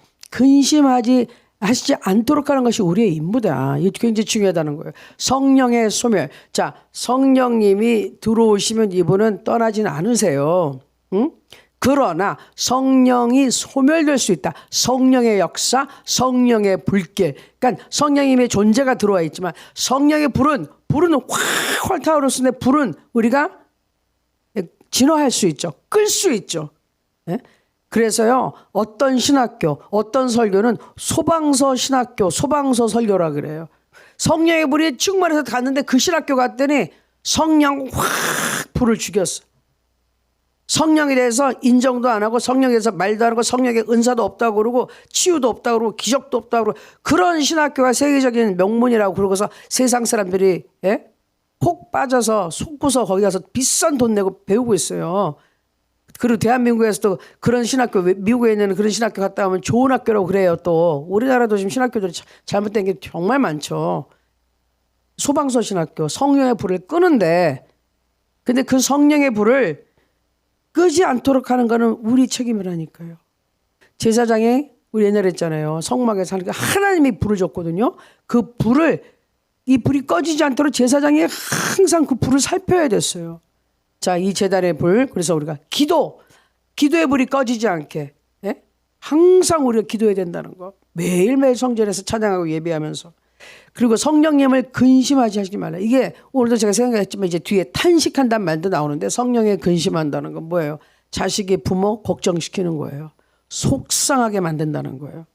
하시지 않도록 하는 것이 우리의 임무다. 이게 굉장히 중요하다는 거예요. 성령의 소멸. 자, 성령님이 들어오시면 이분은 떠나지는 않으세요. 응? 그러나 성령이 소멸될 수 있다. 성령의 역사, 성령의 불길. 그러니까 성령님의 존재가 들어와 있지만 성령의 불은 확 타오르는데 불은 우리가 진화할 수 있죠. 끌 수 있죠. 네? 그래서요, 어떤 신학교, 어떤 설교는 소방서 신학교, 소방서 설교라 그래요. 성령의 불이 충만해서 갔는데 그 신학교 갔더니 성령 확 불을 죽였어. 성령에 대해서 인정도 안 하고 성령에 대해서 말도 안 하고 성령의 은사도 없다고 그러고 치유도 없다고 그러고 기적도 없다고 그러고 그런 신학교가 세계적인 명문이라고 그러고서 세상 사람들이 혹 빠져서 속고서 거기 가서 비싼 돈 내고 배우고 있어요. 그리고 대한민국에서도 그런 신학교, 미국에 있는 그런 신학교 갔다 오면 좋은 학교라고 그래요. 또 우리나라도 지금 신학교들이 잘못된 게 정말 많죠. 소방서 신학교, 성령의 불을 끄는데 근데 그 성령의 불을 끄지 않도록 하는 거는 우리 책임이라니까요. 제사장이 우리 옛날에 했잖아요. 성막에서 하니까 하나님이 불을 줬거든요. 그 불을 이 불이 꺼지지 않도록 제사장이 항상 그 불을 살펴야 됐어요. 자, 이 제단의 불. 그래서 우리가 기도의 불이 꺼지지 않게 항상 우리가 기도해야 된다는 거. 매일매일 성전에서 찬양하고 예배하면서. 그리고 성령님을 근심하지 하지 말라. 이게 오늘도 제가 생각했지만 이제 뒤에 탄식한다는 말도 나오는데 성령에 근심한다는 건 뭐예요? 자식이 부모 걱정시키는 거예요. 속상하게 만든다는 거예요.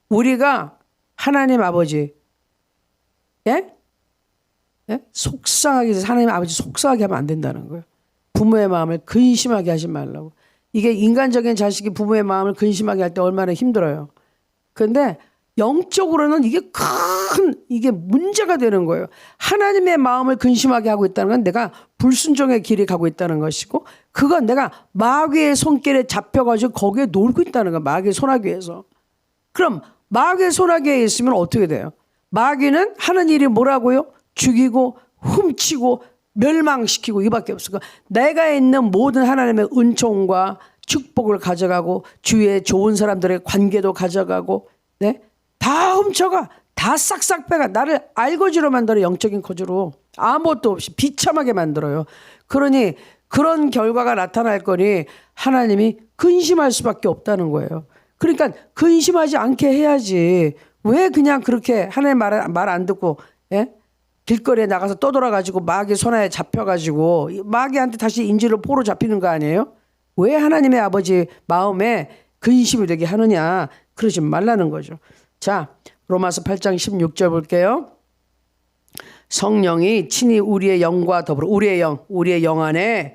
우리가 하나님 아버지 속상하게 해서 하나님 아버지 속상하게 하면 안 된다는 거예요. 부모의 마음을 근심하게 하지 말라고. 이게 인간적인 자식이 부모의 마음을 근심하게 할 때 얼마나 힘들어요. 그런데 영적으로는 이게 문제가 되는 거예요. 하나님의 마음을 근심하게 하고 있다는 건 내가 불순종의 길이 가고 있다는 것이고 그건 내가 마귀의 손길에 잡혀가지고 거기에 놀고 있다는 거야. 마귀의 소나기에서. 그럼 마귀의 소나기에 있으면 어떻게 돼요? 마귀는 하는 일이 뭐라고요? 죽이고 훔치고 멸망시키고 이밖에 없어. 내가 있는 모든 하나님의 은총과 축복을 가져가고 주위에 좋은 사람들의 관계도 가져가고 다 훔쳐가. 다 싹싹 빼가. 나를 알거지로 만들어. 영적인 거지로. 아무것도 없이 비참하게 만들어요. 그러니 그런 결과가 나타날 거니 하나님이 근심할 수밖에 없다는 거예요. 그러니까 근심하지 않게 해야지. 왜 그냥 그렇게 하나님 말 안 듣고 길거리에 나가서 떠돌아가지고 마귀 손에 잡혀가지고 마귀한테 다시 인질로 포로 잡히는 거 아니에요? 왜 하나님의 아버지 마음에 근심이 되게 하느냐. 그러지 말라는 거죠. 자, 로마서 8장 16절 볼게요. 성령이 친히 우리의 영과 더불어 우리의 영 안에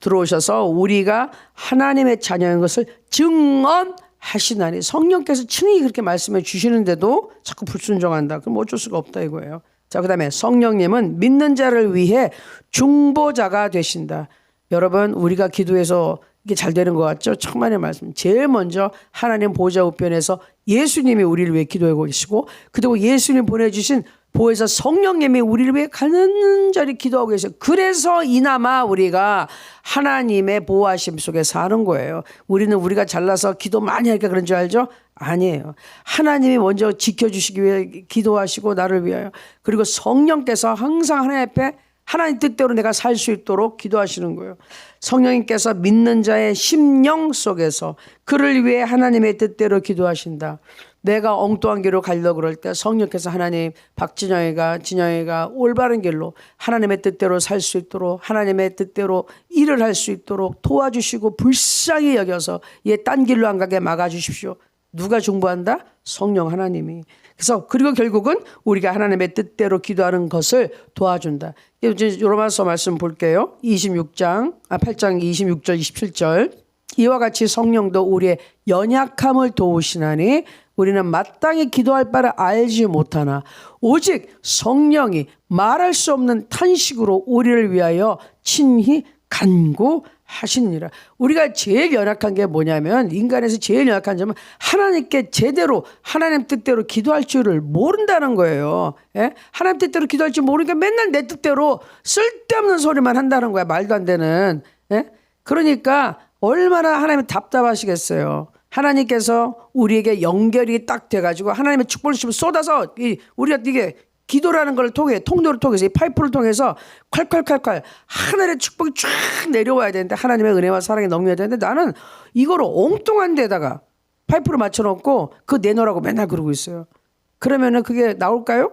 들어오셔서 우리가 하나님의 자녀인 것을 증언하시나니. 성령께서 친히 그렇게 말씀해 주시는데도 자꾸 불순종한다. 그럼 어쩔 수가 없다 이거예요. 자, 그다음에 성령님은 믿는 자를 위해 중보자가 되신다. 여러분, 우리가 기도해서 이게 잘 되는 것 같죠? 천만의 말씀. 제일 먼저 하나님 보좌 우편에서 예수님이 우리를 위해 기도해 계시고 그리고 예수님 보내주신 보혜사 성령님이 우리를 위해 간절히 기도하고 계세요. 그래서 이나마 우리가 하나님의 보호하심 속에 사는 거예요. 우리는 우리가 잘나서 기도 많이 하니까 그런 줄 알죠? 아니에요. 하나님이 먼저 지켜주시기 위해 기도하시고 나를 위하여, 그리고 성령께서 항상 하나님 앞에 하나님 뜻대로 내가 살 수 있도록 기도하시는 거예요. 성령님께서 믿는 자의 심령 속에서 그를 위해 하나님의 뜻대로 기도하신다. 내가 엉뚱한 길로 가려고 그럴 때 성령께서 하나님, 진영이가 올바른 길로 하나님의 뜻대로 살 수 있도록, 하나님의 뜻대로 일을 할 수 있도록 도와주시고 불쌍히 여겨서 얘 딴 길로 안 가게 막아주십시오. 누가 중보한다? 성령 하나님이. 그래서 그리고 결국은 우리가 하나님의 뜻대로 기도하는 것을 도와준다. 이제 로마서 말씀 볼게요. 8장 26절 27절. 이와 같이 성령도 우리의 연약함을 도우시나니 우리는 마땅히 기도할 바를 알지 못하나 오직 성령이 말할 수 없는 탄식으로 우리를 위하여 친히 간구하시니라. 우리가 제일 연약한 게 뭐냐면, 인간에서 제일 연약한 점은 하나님께 제대로 하나님 뜻대로 기도할 줄을 모른다는 거예요. 예? 하나님 뜻대로 기도할 줄 모르니까 맨날 내 뜻대로 쓸데없는 소리만 한다는 거야. 말도 안 되는. 예? 그러니까 얼마나 하나님이 답답하시겠어요. 하나님께서 우리에게 연결이 딱 돼가지고 하나님의 축복을 쏟아서 우리가 이게 기도라는 걸 통해, 통로를 통해서, 이 파이프를 통해서 콸콸콸콸 하늘의 축복이 쫙 내려와야 되는데, 하나님의 은혜와 사랑이 넘겨야 되는데, 나는 이거를 엉뚱한 데다가 파이프를 맞춰놓고 그거 내놓으라고 맨날 그러고 있어요. 그러면은 그게 나올까요?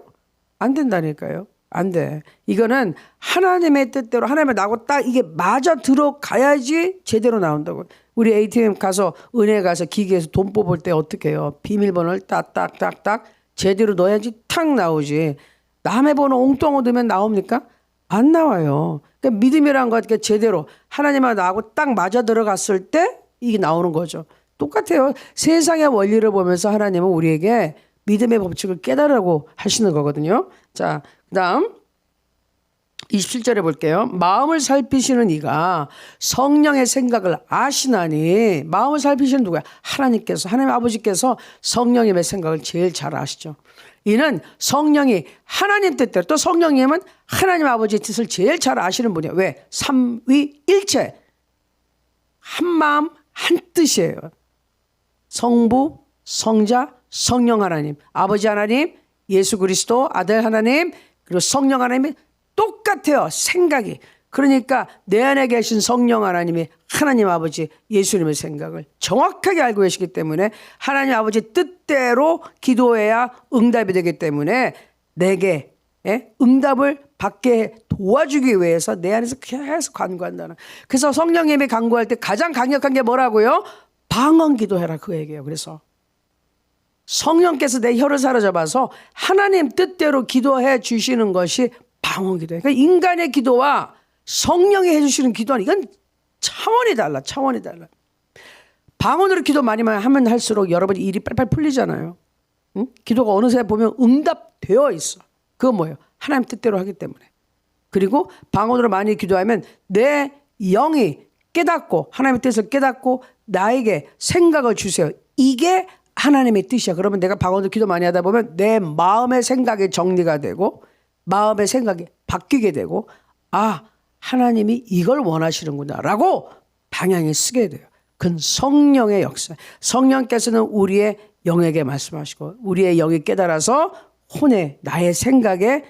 안 된다니까요. 안 돼. 이거는 하나님의 뜻대로 하나님의 나하고 딱 이게 맞아 들어가야지 제대로 나온다고. 우리 ATM 가서, 은행 가서 기계에서 돈 뽑을 때 어떻게 해요? 비밀번호를 딱딱딱딱 제대로 넣어야지 탁 나오지. 남의 번호 엉뚱한 거 넣으면 나옵니까? 안 나와요. 그러니까 믿음이라는 거 제대로 하나님하고 나하고 딱 맞아 들어갔을 때 이게 나오는 거죠. 똑같아요. 세상의 원리를 보면서 하나님은 우리에게 믿음의 법칙을 깨달으라고 하시는 거거든요. 자, 그다음 27절에 볼게요. 마음을 살피시는 이가 성령의 생각을 아시나니. 마음을 살피시는 누구야? 하나님께서, 하나님 아버지께서 성령님의 생각을 제일 잘 아시죠. 이는 성령이 하나님 뜻대로, 또 성령님은 하나님 아버지의 뜻을 제일 잘 아시는 분이에요. 왜? 삼위일체, 한 마음 한 뜻이에요. 성부, 성자, 성령 하나님, 아버지 하나님, 예수 그리스도 아들 하나님, 그리고 성령 하나님이 똑같아요. 생각이. 그러니까 내 안에 계신 성령 하나님이 하나님 아버지 예수님의 생각을 정확하게 알고 계시기 때문에 하나님 아버지 뜻대로 기도해야 응답이 되기 때문에 내게 응답을 받게 도와주기 위해서 내 안에서 계속 간구한다는. 그래서 성령님이 간구할 때 가장 강력한 게 뭐라고요? 방언 기도해라, 그 얘기예요. 그래서 성령께서 내 혀를 사로잡아서 하나님 뜻대로 기도해 주시는 것이 방언 기도예요. 그러니까 인간의 기도와 성령이 해주시는 기도는 이건 차원이 달라. 차원이 달라. 방언으로 기도 많이 하면 할수록 여러분 일이 빨리빨리 풀리잖아요. 응? 기도가 어느새 보면 응답되어 있어. 그건 뭐예요? 하나님 뜻대로 하기 때문에. 그리고 방언으로 많이 기도하면 내 영이 깨닫고 하나님의 뜻을 깨닫고 나에게 생각을 주세요. 이게 하나님의 뜻이야. 그러면 내가 방언으로 기도 많이 하다 보면 내 마음의 생각이 정리가 되고 마음의 생각이 바뀌게 되고, 아, 하나님이 이걸 원하시는구나 라고 방향이 쓰게 돼요. 그건 성령의 역사. 성령께서는 우리의 영에게 말씀하시고 우리의 영이 깨달아서 혼에, 나의 생각에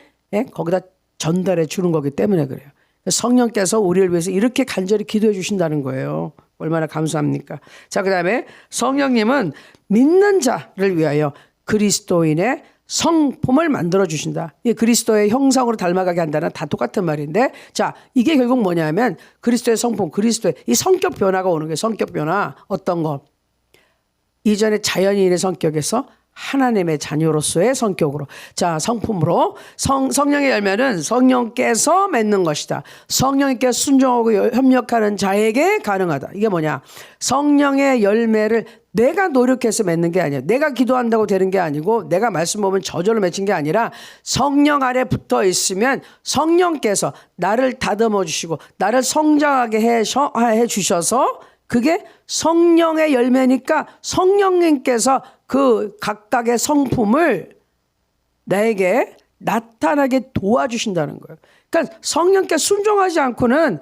거기다 전달해 주는 거기 때문에 그래요. 성령께서 우리를 위해서 이렇게 간절히 기도해 주신다는 거예요. 얼마나 감사합니까? 자, 그 다음에 성령님은 믿는 자를 위하여 그리스도인의 성품을 만들어 주신다. 이 그리스도의 형상으로 닮아가게 한다는 다 똑같은 말인데, 자, 이게 결국 뭐냐면 그리스도의 성품, 그리스도의 이 성격 변화가 오는 거예요. 성격 변화. 어떤 거? 이전에 자연인의 성격에서 하나님의 자녀로서의 성격으로, 자, 성품으로. 성령의 열매는 성령께서 맺는 것이다. 성령께 순종하고 협력하는 자에게 가능하다. 이게 뭐냐? 성령의 열매를 내가 노력해서 맺는 게 아니에요. 내가 기도한다고 되는 게 아니고, 내가 말씀 보면 저절로 맺힌 게 아니라 성령 아래 붙어 있으면 성령께서 나를 다듬어 주시고 나를 성장하게 해 주셔서 그게 성령의 열매니까 성령님께서 그 각각의 성품을 나에게 나타나게 도와주신다는 거예요. 그러니까 성령께 순종하지 않고는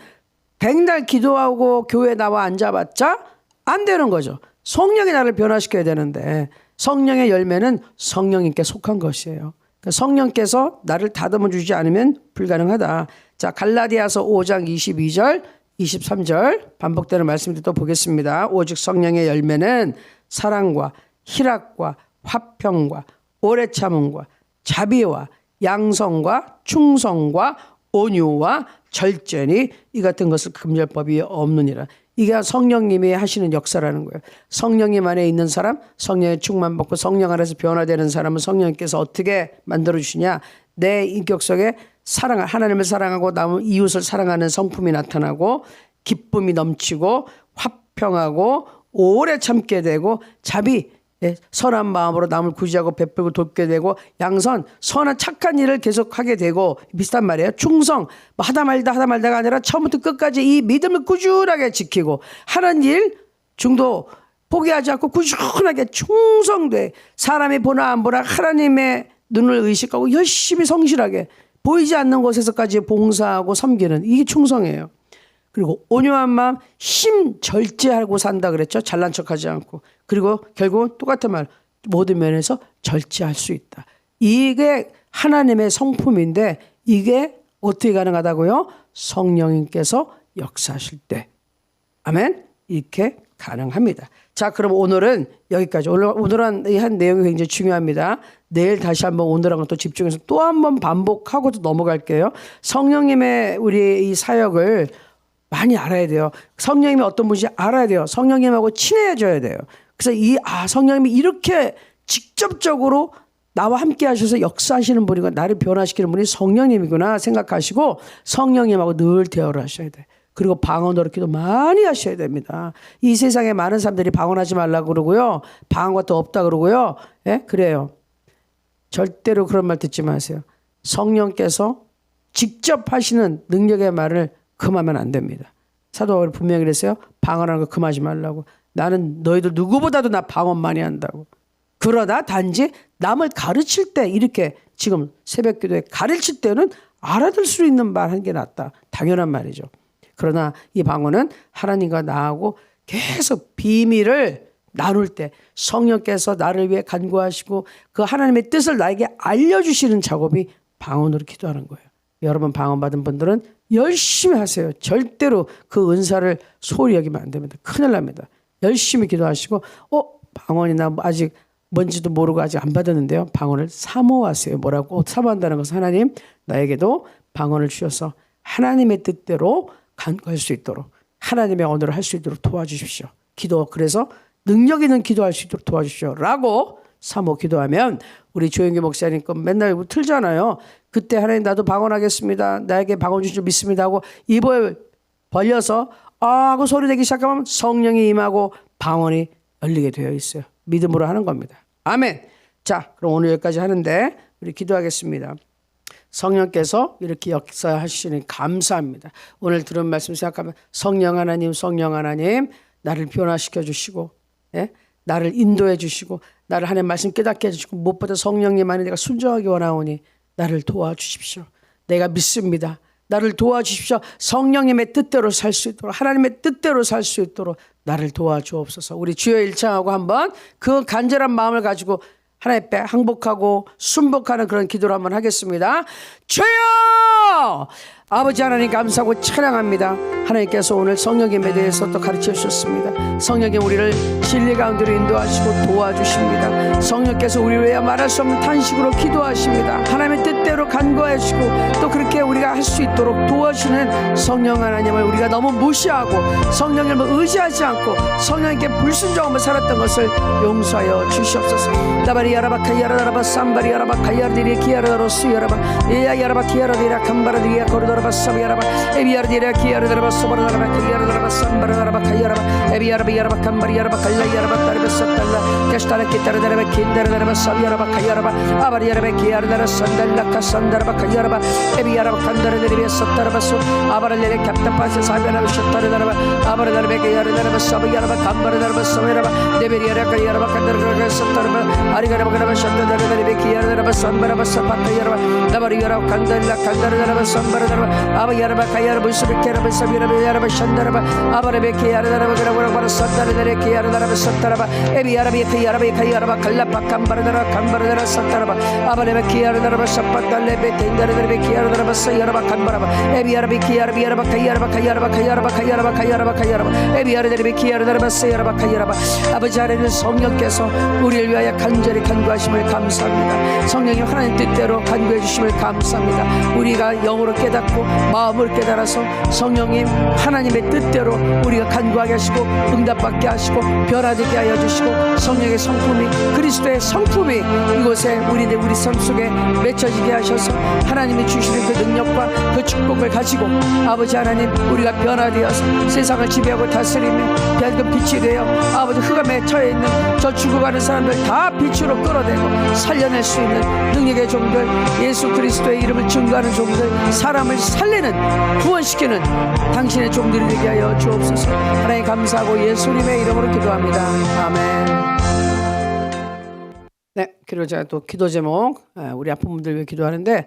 백날 기도하고 교회 나와 앉아봤자 안 되는 거죠. 성령이 나를 변화시켜야 되는데 성령의 열매는 성령님께 속한 것이에요. 그러니까 성령께서 나를 다듬어 주지 않으면 불가능하다. 자, 갈라디아서 5장 22절 23절 반복되는 말씀들 또 보겠습니다. 오직 성령의 열매는 사랑과 희락과 화평과 오래 참음과 자비와 양성과 충성과 온유와 절제니 이 같은 것을 금지할 법이 없느니라. 이게 성령님이 하시는 역사라는 거예요. 성령님 안에 있는 사람, 성령의 충만 받고 성령 안에서 변화되는 사람은 성령님께서 어떻게 만들어주시냐. 내 인격 속에 하나님을 사랑하고 남 이웃을 사랑하는 성품이 나타나고 기쁨이 넘치고 화평하고 오래 참게 되고 자비, 선한 마음으로 남을 구제하고 베풀고 돕게 되고 양선, 선한 착한 일을 계속하게 되고 비슷한 말이에요. 충성, 뭐 하다 말다가 아니라 처음부터 끝까지 이 믿음을 꾸준하게 지키고 하는 일 중도 포기하지 않고 꾸준하게 충성돼. 사람이 보나 안 보나 하나님의 눈을 의식하고 열심히 성실하게 보이지 않는 곳에서까지 봉사하고 섬기는 이게 충성이에요. 그리고 온유한 마음, 힘 절제하고 산다 그랬죠. 잘난 척하지 않고. 그리고 결국은 똑같은 말, 모든 면에서 절제할 수 있다. 이게 하나님의 성품인데 이게 어떻게 가능하다고요? 성령님께서 역사하실 때. 아멘. 이렇게 가능합니다. 자, 그럼 오늘은 여기까지. 오늘은 한 내용이 굉장히 중요합니다. 내일 다시 한번 오늘하고 또 집중해서 또 한번 반복하고 또 넘어갈게요. 성령님의 우리 이 사역을 많이 알아야 돼요. 성령님이 어떤 분인지 알아야 돼요. 성령님하고 친해져야 돼요. 그래서 성령님이 이렇게 직접적으로 나와 함께 하셔서 역사하시는 분이고 나를 변화시키는 분이 성령님이구나 생각하시고 성령님하고 늘 대화를 하셔야 돼요. 그리고 방언으로 기도 많이 하셔야 됩니다. 이 세상에 많은 사람들이 방언하지 말라고 그러고요. 방언 같은 거 없다 그러고요. 예? 그래요. 절대로 그런 말 듣지 마세요. 성령께서 직접 하시는 능력의 말을 금하면 안 됩니다. 사도 바울이 분명히 그랬어요. 방언하는 거 금하지 말라고. 나는 너희들 누구보다도 나 방언 많이 한다고. 그러나 단지 남을 가르칠 때 이렇게 지금 새벽 기도에 가르칠 때는 알아들 수 있는 말 하는 게 낫다. 당연한 말이죠. 그러나 이 방언은 하나님과 나하고 계속 비밀을 나눌 때 성령께서 나를 위해 간구하시고 그 하나님의 뜻을 나에게 알려주시는 작업이 방언으로 기도하는 거예요. 여러분 방언 받은 분들은 열심히 하세요. 절대로 그 은사를 소홀히 여기면 안 됩니다. 큰일 납니다. 열심히 기도하시고 방언이나 아직 뭔지도 모르고 아직 안 받았는데요. 방언을 사모하세요. 뭐라고 사모한다는 것은 하나님 나에게도 방언을 주셔서 하나님의 뜻대로 간구할 수 있도록 하나님의 언어를 할 수 있도록 도와주십시오. 기도 그래서 능력 있는 기도할 수 있도록 도와주십시오. 라고 사모 기도하면 우리 조영기 목사님 거 맨날 틀잖아요. 그때 하나님 나도 방언하겠습니다. 나에게 방언 주실 줄 믿습니다 하고 입을 벌려서 하고 소리 내기 시작하면 성령이 임하고 방언이 열리게 되어 있어요. 믿음으로 하는 겁니다. 아멘. 자, 그럼 오늘 여기까지 하는데 우리 기도하겠습니다. 성령께서 이렇게 역사하시니 감사합니다. 오늘 들은 말씀 생각하면 성령 하나님 나를 변화시켜 주시고 나를 인도해 주시고 나를 하나님 말씀 깨닫게 해주시고 무엇보다 성령님 안에 내가 순종하기 원하오니 나를 도와주십시오. 내가 믿습니다. 나를 도와주십시오. 성령님의 뜻대로 살 수 있도록 하나님의 뜻대로 살 수 있도록 나를 도와주옵소서. 우리 주여 일창하고 한번 그 간절한 마음을 가지고 하나님 앞에 항복하고 순복하는 그런 기도를 한번 하겠습니다. 주여! 아버지 하나님 감사하고 찬양합니다. 하나님께서 오늘 성령님에 대해서 또 가르쳐 주셨습니다. 성령님 우리를 진리 가운데로 인도하시고 도와주십니다. 성령께서 우리를 위해 말할 수 없는 탄식으로 기도하십니다. 하나님의 뜻대로 간구해 주시고 또 그렇게 우리가 할 수 있도록 도와주시는 성령 하나님을 우리가 너무 무시하고 성령님을 의지하지 않고 성령님께 불순종하며 살았던 것을 용서하여 주시옵소서. 나바리 야라바 카야라라바 삼바리 야라바 카야르디리 키야라로 수야라바 에야 야라바 키야라디라 감바라디야 코르도라바 사비야라바 에비야르디라 키야라라바 소바라라바 카야라라바 삼바라라바 카야라바 에비야라바 야라바 감바리 야라바 칼라 야라바 타르베사탈라 캐스타라 키타라라바 킨다라라바 사비야라바 카야라바 아바리 야라바 키야라라 산달라 카산다라바 카야라바 에비야라바 칸다라레비야 사타라바소 아바라레레 캡타파세 사비야라바 샤타라라바 아바라라바 카야라라바 사비야라바 감바라라바 사비야라바 데베리야라 카야라바 칸다라라바 사타라바 아리가라바 가라바 샤타라라바 키야라라바 삼바라바 사파카야라바 나바리야라 칸달라 칸다라라바 삼바라라바 아바 야라바 가야라바 수르케라바 사비라바 야라바 샨다라바 아바라베케 야라다라바 그라바라 산다라레케 야라다라바 산다라바 에비야라베케 야라베케 야라바 갈라바 감바라다라 감바라다라 산다라바 아바레베케 야라다라바 샤빠달레베 텐다라레베케 야라다라바 사야라바 감바라바 에비야라베케 야라비야라바 가야라바 가야라바 가야라바 가야라바 가야라바 가야라바 에비야라데베케 야라다라바 사야라바 가야라바 아버지 하나님 성령께서 우리를 위하여 간절히 간구하심을 감사합니다. 성령님 하나님 뜻대로 간구해 주심을 감사합니다. 우리가 영으로 깨닫고 마음을 깨달아서 성령님 하나님의 뜻대로 우리가 간구하게 하시고 응답받게 하시고 변화되게 하여 주시고 성령의 성품이 그리스도의 성품이 이곳에 우리 삶 속에 맺혀지게 하셔서 하나님이 주시는 그 능력과 그 축복을 가지고 아버지 하나님 우리가 변화되어서 세상을 지배하고 다스리며 밝은 빛이 되어 아버지 흑암에 처해 있는 저 죽어가는 사람들 다 빛으로 끌어내고 살려낼 수 있는 능력의 종들, 예수 그리스도의 이름을 증거하는 종들, 사람을 살리는 구원시키는 당신의 종들이 되게 하여 주옵소서. 하나님 감사하고 예수님의 이름으로 기도합니다. 아멘. 네, 그리고 제가 또 기도 제목 우리 아픈 분들 위해 기도하는데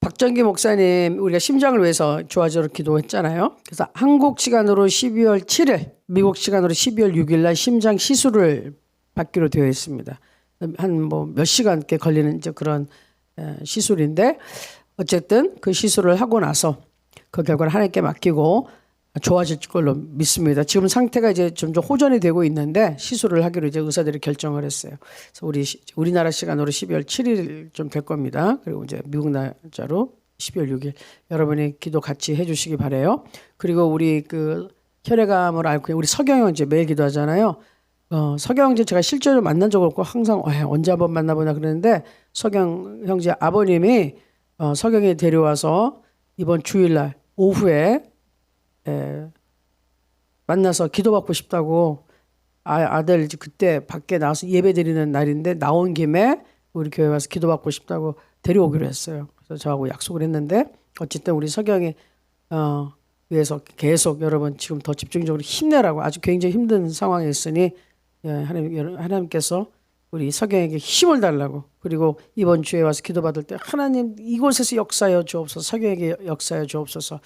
박정기 목사님 우리가 심장을 위해서 주화제로 기도했잖아요. 그래서 한국 시간으로 12월 7일, 미국 시간으로 12월 6일 날 심장 시술을 받기로 되어 있습니다. 한 뭐 몇 시간께 걸리는 이제 그런 시술인데 어쨌든 그 시술을 하고 나서 그 결과를 하나님께 맡기고 좋아질 걸로 믿습니다. 지금 상태가 이제 점점 호전이 되고 있는데 시술을 하기로 이제 의사들이 결정을 했어요. 그래서 우리나라 시간으로 12월 7일 좀 될 겁니다. 그리고 이제 미국 날짜로 12월 6일 여러분이 기도 같이 해주시기 바래요. 그리고 우리 그 혈액암을 앓고 우리 서경 형제 매일 기도하잖아요. 서경 형제 제가 실제로 만난 적 없고 항상 언제 한번 만나보나 그러는데 서경 형제 아버님이 서경이 데려와서 이번 주일날 오후에 만나서 기도받고 싶다고 아들 그때 밖에 나와서 예배 드리는 날인데 나온 김에 우리 교회 와서 기도받고 싶다고 데려오기로 했어요. 그래서 저하고 약속을 했는데 어쨌든 우리 서경이 위해서 계속 여러분 지금 더 집중적으로 힘내라고 아주 굉장히 힘든 상황에 있으니 하나님께서 우리 서경에게 힘을 달라고 그리고 이번 주에 와서 기도받을 때 하나님 이곳에서 역사하여 주옵소서 서경에게 역사하여 주옵소서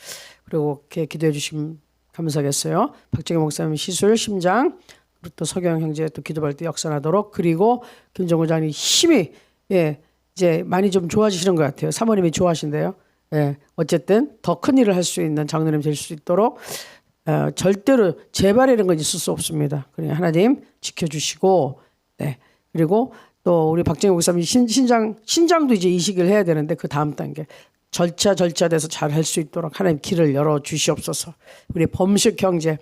그리고 이렇게 기도해 주시면 감사하겠어요. 박정희 목사님 시술 심장 그리고 또 서경 형제 또 기도받을 때 역사하도록 그리고 김정우 장님 힘이 이제 많이 좀 좋아지시는 것 같아요. 사모님이 좋아하신대요. 어쨌든 더 큰 일을 할 수 있는 장로님 될 수 있도록 절대로 재발이라는 건 있을 수 없습니다. 그러니 하나님 지켜주시고 그리고 또 우리 박정희 목사님 신장도 이제 이식을 해야 되는데 그 다음 단계 절차돼서 잘 할 수 있도록 하나님 길을 열어 주시옵소서. 우리 범식 형제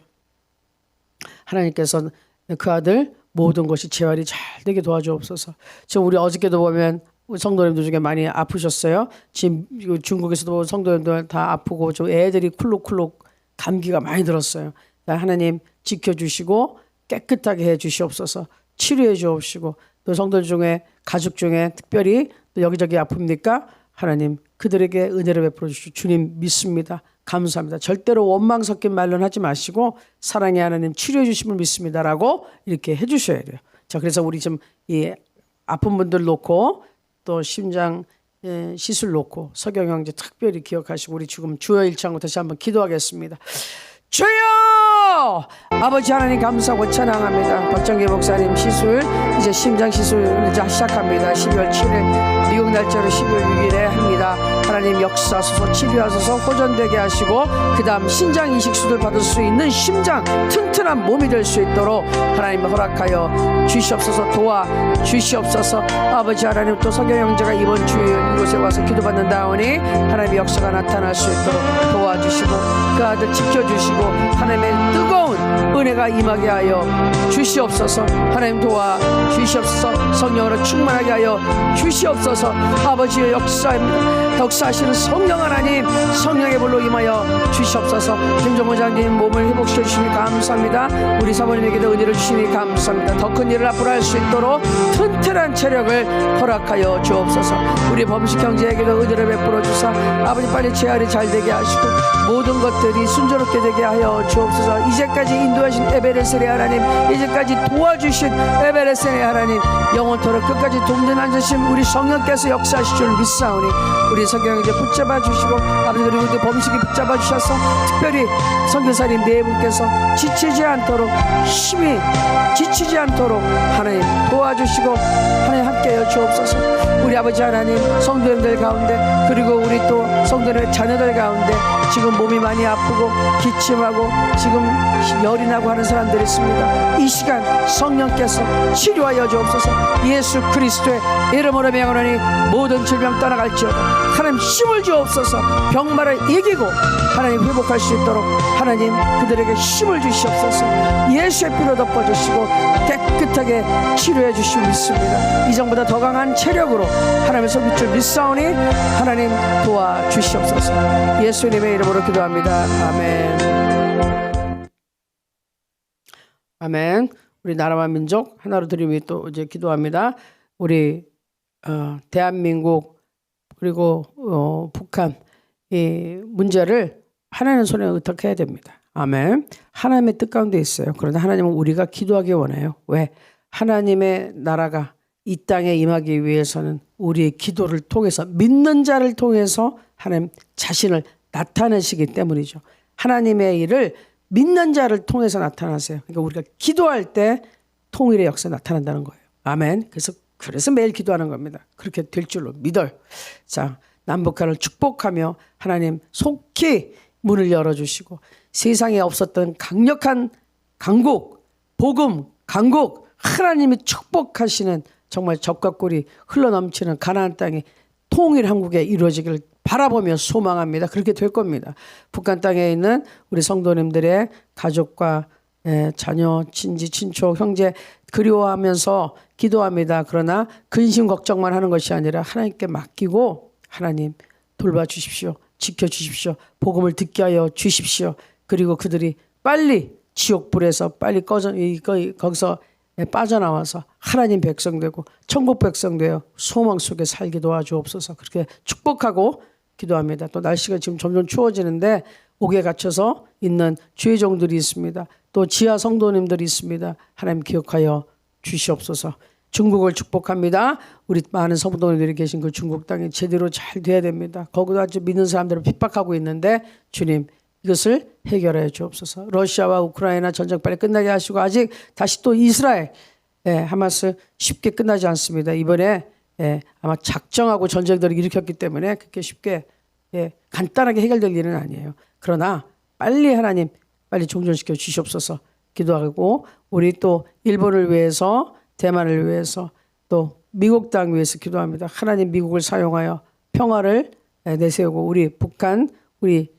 하나님께서 그 아들 모든 것이 재활이 잘 되게 도와주옵소서. 지금 우리 어저께도 보면 성도님들 중에 많이 아프셨어요. 지금 중국에서도 성도님들 다 아프고 좀 애들이 쿨룩쿨룩 감기가 많이 들었어요. 하나님 지켜주시고 깨끗하게 해주시옵소서. 치료해 주옵시고 또 성도들 중에 가족 중에 특별히 또 여기저기 아픕니까? 하나님 그들에게 은혜를 베풀어 주시고 주님 믿습니다. 감사합니다. 절대로 원망 섞인 말로는 하지 마시고 사랑의 하나님 치료해 주심을 믿습니다라고 이렇게 해주셔야 돼요. 자 그래서 우리 좀 이 아픈 분들 놓고 또 심장 시술 놓고 서경 형제 특별히 기억하시고 우리 지금 주여 일창으로 다시 한번 기도하겠습니다. 주여 아버지 하나님 감사하고 찬양합니다. 박정기 목사님 시술 이제 심장 시술 이제 시작합니다. 12월 7일 미국 날짜로 12월 6일에 합니다. 하나님 역사하소서 치료하소서 호전되게 하시고 그 다음 신장 이식 수술 받을 수 있는 심장 튼튼한 몸이 될 수 있도록 하나님 허락하여 주시옵소서. 도와 주시옵소서. 아버지 하나님 또 서경 형제가 이번 주에 이곳에 와서 기도받는다오니 하나님의 역사가 나타날 수 있도록 도와주시고 그 아들 지켜주시고 하나님의 뜨거운 은혜가 임하게 하여 주시옵소서. 하나님 도와 주시옵소서. 성령으로 충만하게 하여 주시옵소서. 아버지의 역사하시는 성령 하나님 성령의 불로 임하여 주시옵소서. 김정호 장님 몸을 회복시켜 주시니 감사합니다. 우리 사모님에게도 은혜를 주시니 감사합니다. 더 큰 일을 앞으로 할 수 있도록 튼튼한 체력을 허락하여 주옵소서. 우리 범식 형제에게도 은혜를 베풀어 주사 아버지 빨리 재활이 잘 되게 하시고 모든 것들이 순조롭게 되게 하여 주옵소서. 이제까지 인도하신 에베레셀의 하나님, 이제까지 도와주신 에베레셀의 하나님, 영원토록 끝까지 동전하신 우리 성령께서 역사하실 줄 믿사오니 우리 성경 이제 붙잡아 주시고 아버지, 그리고 우리 범식이 붙잡아 주셔서 특별히 선교사님 네 분께서 지치지 않도록, 힘이 지치지 않도록 하나님 도와주시고 하나님 함께하여 주옵소서. 우리 아버지 하나님, 성도님들 가운데 그리고 우리 또 성도님의 자녀들 가운데 지금 몸이 많이 아프고 기침하고 지금 열이 나고 하는 사람들이 있습니다. 이 시간 성령께서 치료하여 주옵소서. 예수 그리스도의 이름으로 명하노니 모든 질병 떠나갈지어다. 하나님 힘을 주옵소서. 병마를 이기고 하나님 회복할 수 있도록 하나님 그들에게 힘을 주시옵소서. 예수의 피로 덮어주시고 깨끗하게 치료해 주시고 믿습니다. 이전보다 더 강한 체력으로 하나님의 손 밑줄 믿사오니 하나님 도와주시옵소서. 예수님의 이름으로 기도합니다. 아멘. 아멘. 우리 나라와 민족 하나로 드리며 또 이제 기도합니다. 우리 대한민국 그리고 북한 이 문제를 하나님의 손에 의탁해야 됩니다. 아멘. 하나님의 뜻 가운데 있어요. 그런데 하나님은 우리가 기도하기 원해요. 왜? 하나님의 나라가 이 땅에 임하기 위해서는 우리의 기도를 통해서, 믿는 자를 통해서 하나님 자신을 나타내시기 때문이죠. 하나님의 일을 믿는 자를 통해서 나타나세요. 그러니까 우리가 기도할 때 통일의 역사 나타난다는 거예요. 아멘. 그래서 매일 기도하는 겁니다. 그렇게 될 줄로 믿어요. 자, 남북한을 축복하며 하나님 속히 문을 열어주시고 세상에 없었던 강력한 강국, 복음, 강국, 하나님이 축복하시는 정말 적과 꿀이 흘러넘치는 가나안 땅이 통일 한국에 이루어지기를 바라보며 소망합니다. 그렇게 될 겁니다. 북한 땅에 있는 우리 성도님들의 가족과 자녀, 친지, 친척, 형제 그리워하면서 기도합니다. 그러나 근심 걱정만 하는 것이 아니라 하나님께 맡기고 하나님 돌봐주십시오. 지켜주십시오. 복음을 듣게 하여 주십시오. 그리고 그들이 빨리 지옥불에서 빨리 거기서 빠져나와서 하나님 백성 되고 천국 백성 되어 소망 속에 살게 도와주옵소서. 그렇게 축복하고 기도합니다. 또 날씨가 지금 점점 추워지는데 옥에 갇혀서 있는 주의 종들이 있습니다. 또 지하 성도님들이 있습니다. 하나님 기억하여 주시옵소서. 중국을 축복합니다. 우리 많은 성도님들이 계신 그 중국 땅이 제대로 잘 돼야 됩니다. 거기도 아주 믿는 사람들을 핍박하고 있는데 주님 이것을 해결해 주옵소서. 러시아와 우크라이나 전쟁 빨리 끝나게 하시고 아직 다시 또 이스라엘 하마스 쉽게 끝나지 않습니다. 이번에 아마 작정하고 전쟁들을 일으켰기 때문에 그렇게 쉽게 간단하게 해결될 일은 아니에요. 그러나 빨리 하나님 빨리 종전시켜 주시옵소서 기도하고 우리 또 일본을 위해서 대만을 위해서 또 미국 땅 위해서 기도합니다. 하나님 미국을 사용하여 평화를 내세우고 우리 북한 우리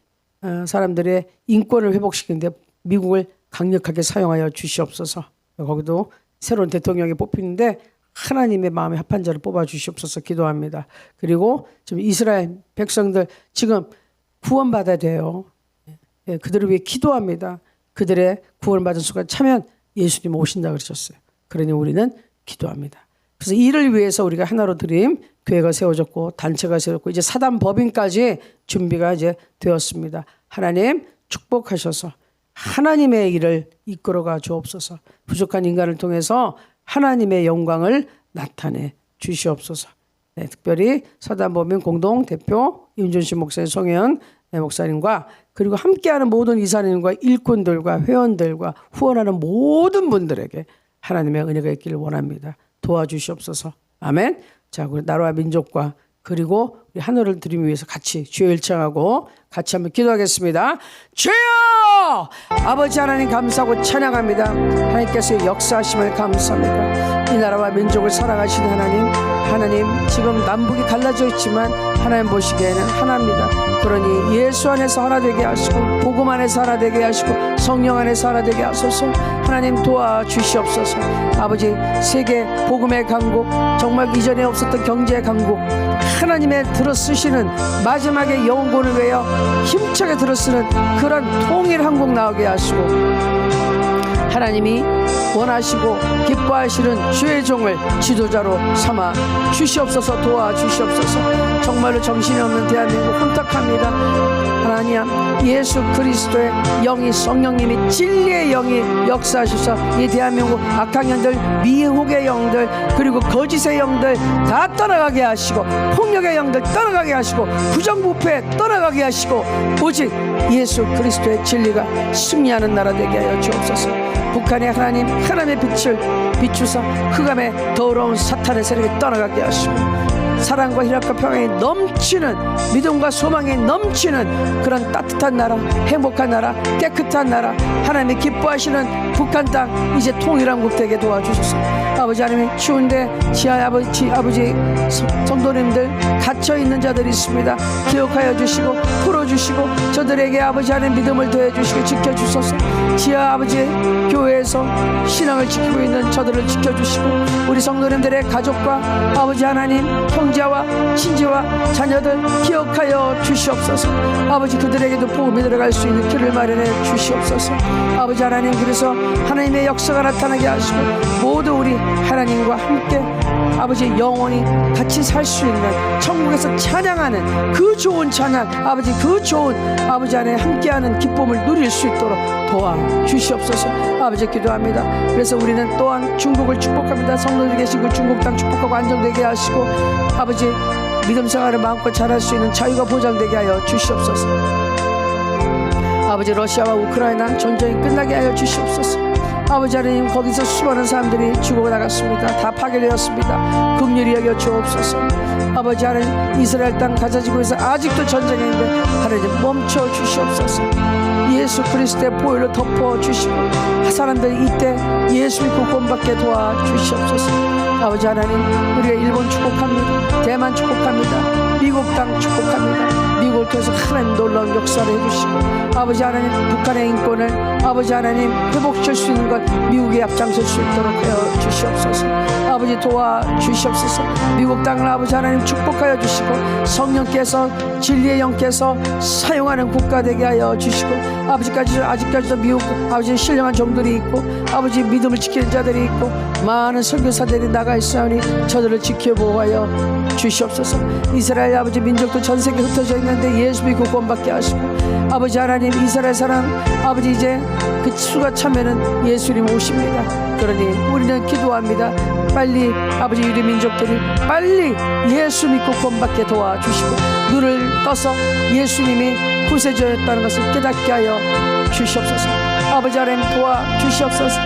사람들의 인권을 회복시키는데 미국을 강력하게 사용하여 주시옵소서. 거기도 새로운 대통령이 뽑히는데 하나님의 마음에 합한 자를 뽑아 주시옵소서 기도합니다. 그리고 지금 이스라엘 백성들 지금 구원받아야 돼요. 그들을 위해 기도합니다. 그들의 구원받은 순간 차면 예수님 오신다 그러셨어요. 그러니 우리는 기도합니다. 그래서 이를 위해서 우리가 하나로 드림 교회가 세워졌고 단체가 세워졌고 이제 사단 법인까지 준비가 이제 되었습니다. 하나님 축복하셔서 하나님의 일을 이끌어가 주옵소서. 부족한 인간을 통해서 하나님의 영광을 나타내 주시옵소서. 특별히 사단 법인 공동 대표 임준신 목사님, 송혜연 목사님과 그리고 함께하는 모든 이사님과 일꾼들과 회원들과 후원하는 모든 분들에게 하나님의 은혜가 있기를 원합니다. 도와주시옵소서. 아멘. 자, 우리 나라와 민족과 그리고 우리 하늘을 드리기 위해서 같이 주여 일창하고 같이 한번 기도하겠습니다. 주여! 아버지 하나님 감사하고 찬양합니다. 하나님께서 역사하심을 감사합니다. 이 나라와 민족을 사랑하시는 하나님 지금 남북이 갈라져 있지만 하나님 보시기에는 하나입니다. 그러니 예수 안에서 하나 되게 하시고 복음 안에서 하나 되게 하시고 성령 안에서 하나 되게 하소서. 하나님 도와주시옵소서. 아버지 세계 복음의 강국 정말 이전에 없었던 경제의 강국 하나님의 들어쓰시는 마지막에 영혼을 위하여 힘차게 들어쓰는 그런 통일 한국 나오게 하시고 하나님이 원하시고 기뻐하시는 주의 종을 지도자로 삼아 주시옵소서. 도와주시옵소서. 정말로 정신이 없는 대한민국 혼탁합니다. 하나님, 예수 그리스도의 영이, 성령님이, 진리의 영이 역사하셔서 이 대한민국 악한 영들, 미혹의 영들, 그리고 거짓의 영들 다 떠나가게 하시고, 폭력의 영들 떠나가게 하시고, 부정부패 떠나가게 하시고, 오직 예수 그리스도의 진리가 승리하는 나라 되게 하여 주옵소서. 북한의 하나님, 하나님의 빛을 비추사 흑암의 더러운 사탄의 세력이 떠나가게 하시고, 사랑과 희락과 평안이 넘치는, 믿음과 소망이 넘치는 그런 따뜻한 나라, 행복한 나라, 깨끗한 나라, 하나님이 기뻐하시는 북한 땅 이제 통일한국 되게 도와주소서. 아버지 하나님, 추운데 지하 아버지 성도님들 갇혀있는 자들이 있습니다. 기억하여 주시고 풀어주시고 저들에게 아버지 하나님 믿음을 더해주시고 지켜주소서. 지하 아버지 교회에서 신앙을 지키고 있는 저들을 지켜주시고, 우리 성도님들의 가족과 아버지 하나님 형제와 친지와 자녀들 기억하여 주시옵소서. 아버지 그들에게도 복음이 들어갈 수 있는 길을 마련해 주시옵소서. 아버지 하나님, 그래서 하나님의 역사가 나타나게 하시고 모두 우리 하나님과 함께 아버지 영원히 같이 살 수 있는 천국에서 찬양하는 그 좋은 찬양, 아버지 그 좋은 아버지 안에 함께하는 기쁨을 누릴 수 있도록 도와주시옵소서. 아버지 기도합니다. 그래서 우리는 또한 중국을 축복합니다. 성도들 계신 그 중국 땅 축복하고 안정되게 하시고, 아버지 믿음 생활을 마음껏 잘할 수 있는 자유가 보장되게 하여 주시옵소서. 아버지 러시아와 우크라이나 전쟁이 끝나게 하여 주시옵소서. 아버지 하나님, 거기서 수많은 사람들이 죽어나갔습니다. 다 파괴되었습니다. 긍휼히 여겨 주옵소서. 아버지 하나님, 이스라엘 땅 가자지구에서 아직도 전쟁인데 하나님 멈춰 주시옵소서. 예수 그리스도의 보혈로 덮어 주시고 사람들이 이때 예수 믿고 구원받게 도와주시옵소서. 아버지 하나님, 우리가 일본 축복합니다. 대만 축복합니다. 미국 땅 축복합니다. 미국을 통해서 하나님 놀라운 역사를 해주시고, 아버지 하나님 북한의 인권을 아버지 하나님 회복시킬 수 있는 것 미국에 앞장설 수 있도록 하여 주시옵소서. 아버지 도와주시옵소서. 미국 땅을 아버지 하나님 축복하여 주시고, 성령께서 진리의 영께서 사용하는 국가 되게 하여 주시고, 아직까지도 미국 아버지 신령한 종들이 있고 아버지 믿음을 지키는 자들이 있고 많은 선교사들이 나가 있사오니 저들을 지켜보호하여 주시옵소서. 이스라엘 아버지 민족도 전 세계에 흩어져 있는데 예수 믿고 구원받게 하시고, 아버지 하나님 이스라엘 사람 아버지 이제 그 수가 차면은 예수님 오십니다. 그러니 우리는 기도합니다. 빨리 아버지 우리 민족들이 빨리 예수 믿고 구원받게 도와주시고, 눈을 떠서 예수님이 구세주였다는 것을 깨닫게 하여 주시옵소서. 아버지 하나님 도와주시옵소서.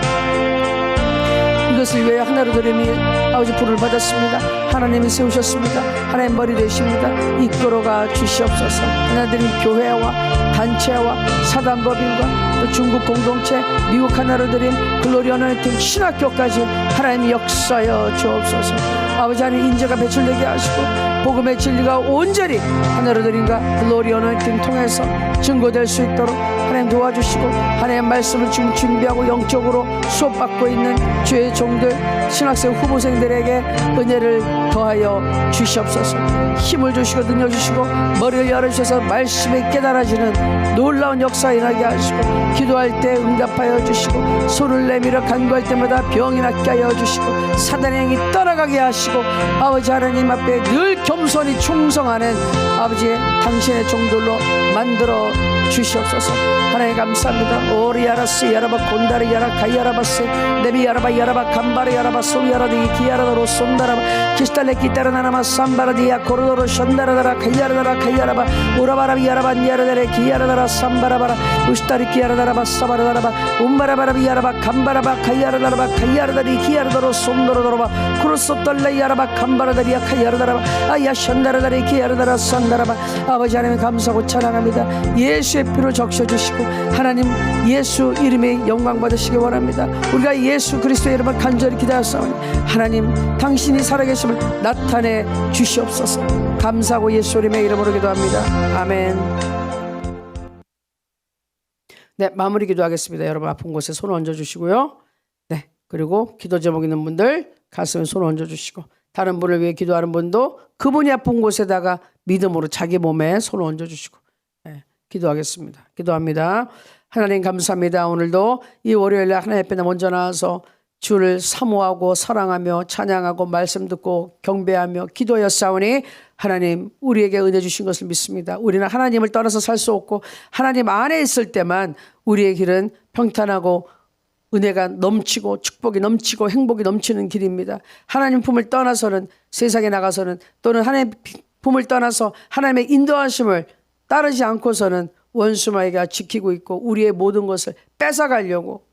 이것을 위해 하나로 드림이 아버지 부름을 받았습니다. 하나님이 세우셨습니다. 하나님 머리 되십니다. 이끌어가 주시옵소서. 하나님 교회와 단체와 사단법인과 또 중국 공동체, 미국 하나로 드림, 글로리 어너인팅 신학교까지 하나님이 역사하여 주옵소서. 아버지 하나님 인재가 배출되게 하시고 복음의 진리가 온전히 하나로 드림과 글로리 어너인팅 통해서 증거될 수 있도록 하나님 도와주시고, 하나님의 말씀을 지금 준비하고 영적으로 수업받고 있는 주의 종들, 신학생 후보생들에게 은혜를 더하여 주시옵소서. 힘을 주시고 능력 주시고 머리를 열어주셔서 말씀이 깨달아지는 놀라운 역사 일어나게 하시고, 기도할 때 응답하여 주시고, 손을 내밀어 간구할 때마다 병이 낫게 하여 주시고, 사단의 영이 떠나가게 하시고, 아버지 하나님 앞에 늘 겸손히 충성하는 아버지 당신의 종들로 만들어 주시옵소서. 하나님 감사합니다. 오리아라스 야라바 곤다리 야라 가이아라바스 네비 야라바 야라바 감바리 야라바 소리아라디 기아라다로 손다라바 키스탈레 기타라나나마 삼바라디야 고르도로 션다라다라 가이아라다라 가이아라바 우라바라비 야라바 야라다레 기아라다라 삼바라바라 우스타리 기아라다라바 사바라다라바 um바라바라비 야라바 감바라바 가이아라다라바 가이아라다리 기아라다로 손도로도로바 크로소떨레 야라바 감바라다리야 가이아라다라바 아야 션다라다리 기아라다라 산다라바. 아버지 하나님 감사하고 찬양합니다. 예수의 피로 적셔주시고 하나님 예수 이름의 영광 받으시기 원합니다. 우리가 예수 그리스도의 이름을 간절히 기다렸사오니 하나님 당신이 살아계심을 나타내 주시옵소서. 감사하고 예수 이름의 이름으로 기도합니다. 아멘. 네, 마무리 기도하겠습니다. 여러분 아픈 곳에 손을 얹어주시고요. 네, 그리고 기도 제목 있는 분들 가슴에 손을 얹어주시고, 다른 분을 위해 기도하는 분도 그분이 아픈 곳에다가 믿음으로 자기 몸에 손을 얹어주시고, 네, 기도하겠습니다. 기도합니다. 하나님 감사합니다. 오늘도 이 월요일에 하나님 앞에 먼저 나와서 주를 사모하고 사랑하며 찬양하고 말씀 듣고 경배하며 기도하였사오니 하나님 우리에게 은혜 주신 것을 믿습니다. 우리는 하나님을 떠나서 살 수 없고 하나님 안에 있을 때만 우리의 길은 평탄하고 은혜가 넘치고 축복이 넘치고 행복이 넘치는 길입니다. 하나님 품을 떠나서는 세상에 나가서는 또는 하나님 품을 떠나서 하나님의 인도하심을 따르지 않고서는 원수마귀가 지키고 있고 우리의 모든 것을 뺏어가려고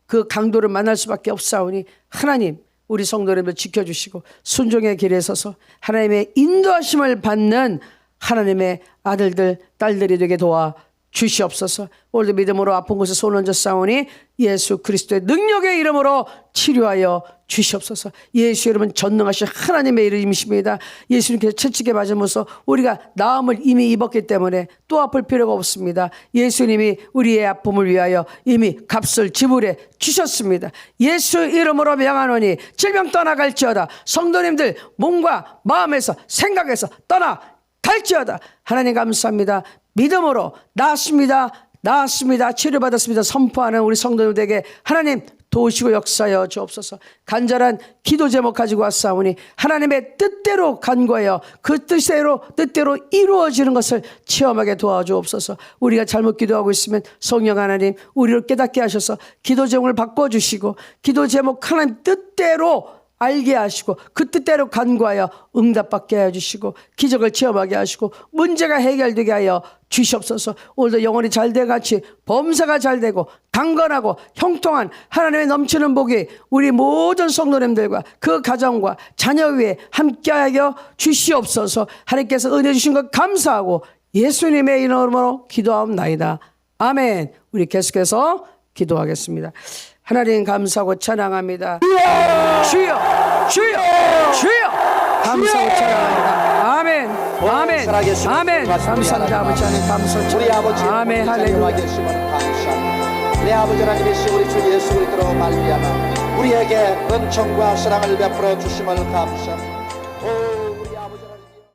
그 강도를 만날 수밖에 없사오니 하나님 우리 성도님을 지켜주시고 순종의 길에 서서 하나님의 인도하심을 받는 하나님의 아들들 딸들이 되게 도와 주시옵소서. 오늘도 믿음으로 아픈 곳에 손 얹어 싸우니 예수 그리스도의 능력의 이름으로 치료하여 주시옵소서. 예수 이름은 전능하신 하나님의 이름이십니다. 예수님께서 채찍에 맞으면서 우리가 나음을 이미 입었기 때문에 또 아플 필요가 없습니다. 예수님이 우리의 아픔을 위하여 이미 값을 지불해 주셨습니다. 예수 이름으로 명하노니 질병 떠나갈지어다. 성도님들 몸과 마음에서 생각에서 떠나갈지어다. 하나님 감사합니다. 믿음으로 나았습니다. 치료받았습니다. 선포하는 우리 성도들에게 하나님 도우시고 역사하여 주옵소서. 간절한 기도 제목 가지고 왔사오니 하나님의 뜻대로 간구하여 그 뜻대로 이루어지는 것을 체험하게 도와주옵소서. 우리가 잘못 기도하고 있으면 성령 하나님 우리를 깨닫게 하셔서 기도 제목을 바꿔주시고 기도 제목 하나님 뜻대로 알게 하시고 그 뜻대로 간구하여 응답받게 해주시고 기적을 체험하게 하시고 문제가 해결되게 하여 주시옵소서. 오늘도 영혼이 잘돼같이 범사가 잘되고 강건하고 형통한 하나님의 넘치는 복이 우리 모든 성도님들과 그 가정과 자녀 위에 함께하여 주시옵소서. 하나님께서 은혜 주신 것 감사하고 예수님의 이름으로 기도하옵나이다. 아멘. 우리 계속해서 기도하겠습니다. 하나님 감사하고 찬양합니다. 주여 감사하고 찬양합니다. 아멘. 감사합니다. 아버지 하나님 감사합니다. 우리 아버지 아멘. 할렐루야. 내 아버지 하나님이시 우리 주 예수 그리스도로 말미암아 우리에게 은총과 사랑을 베풀어 주심을 감사합니다.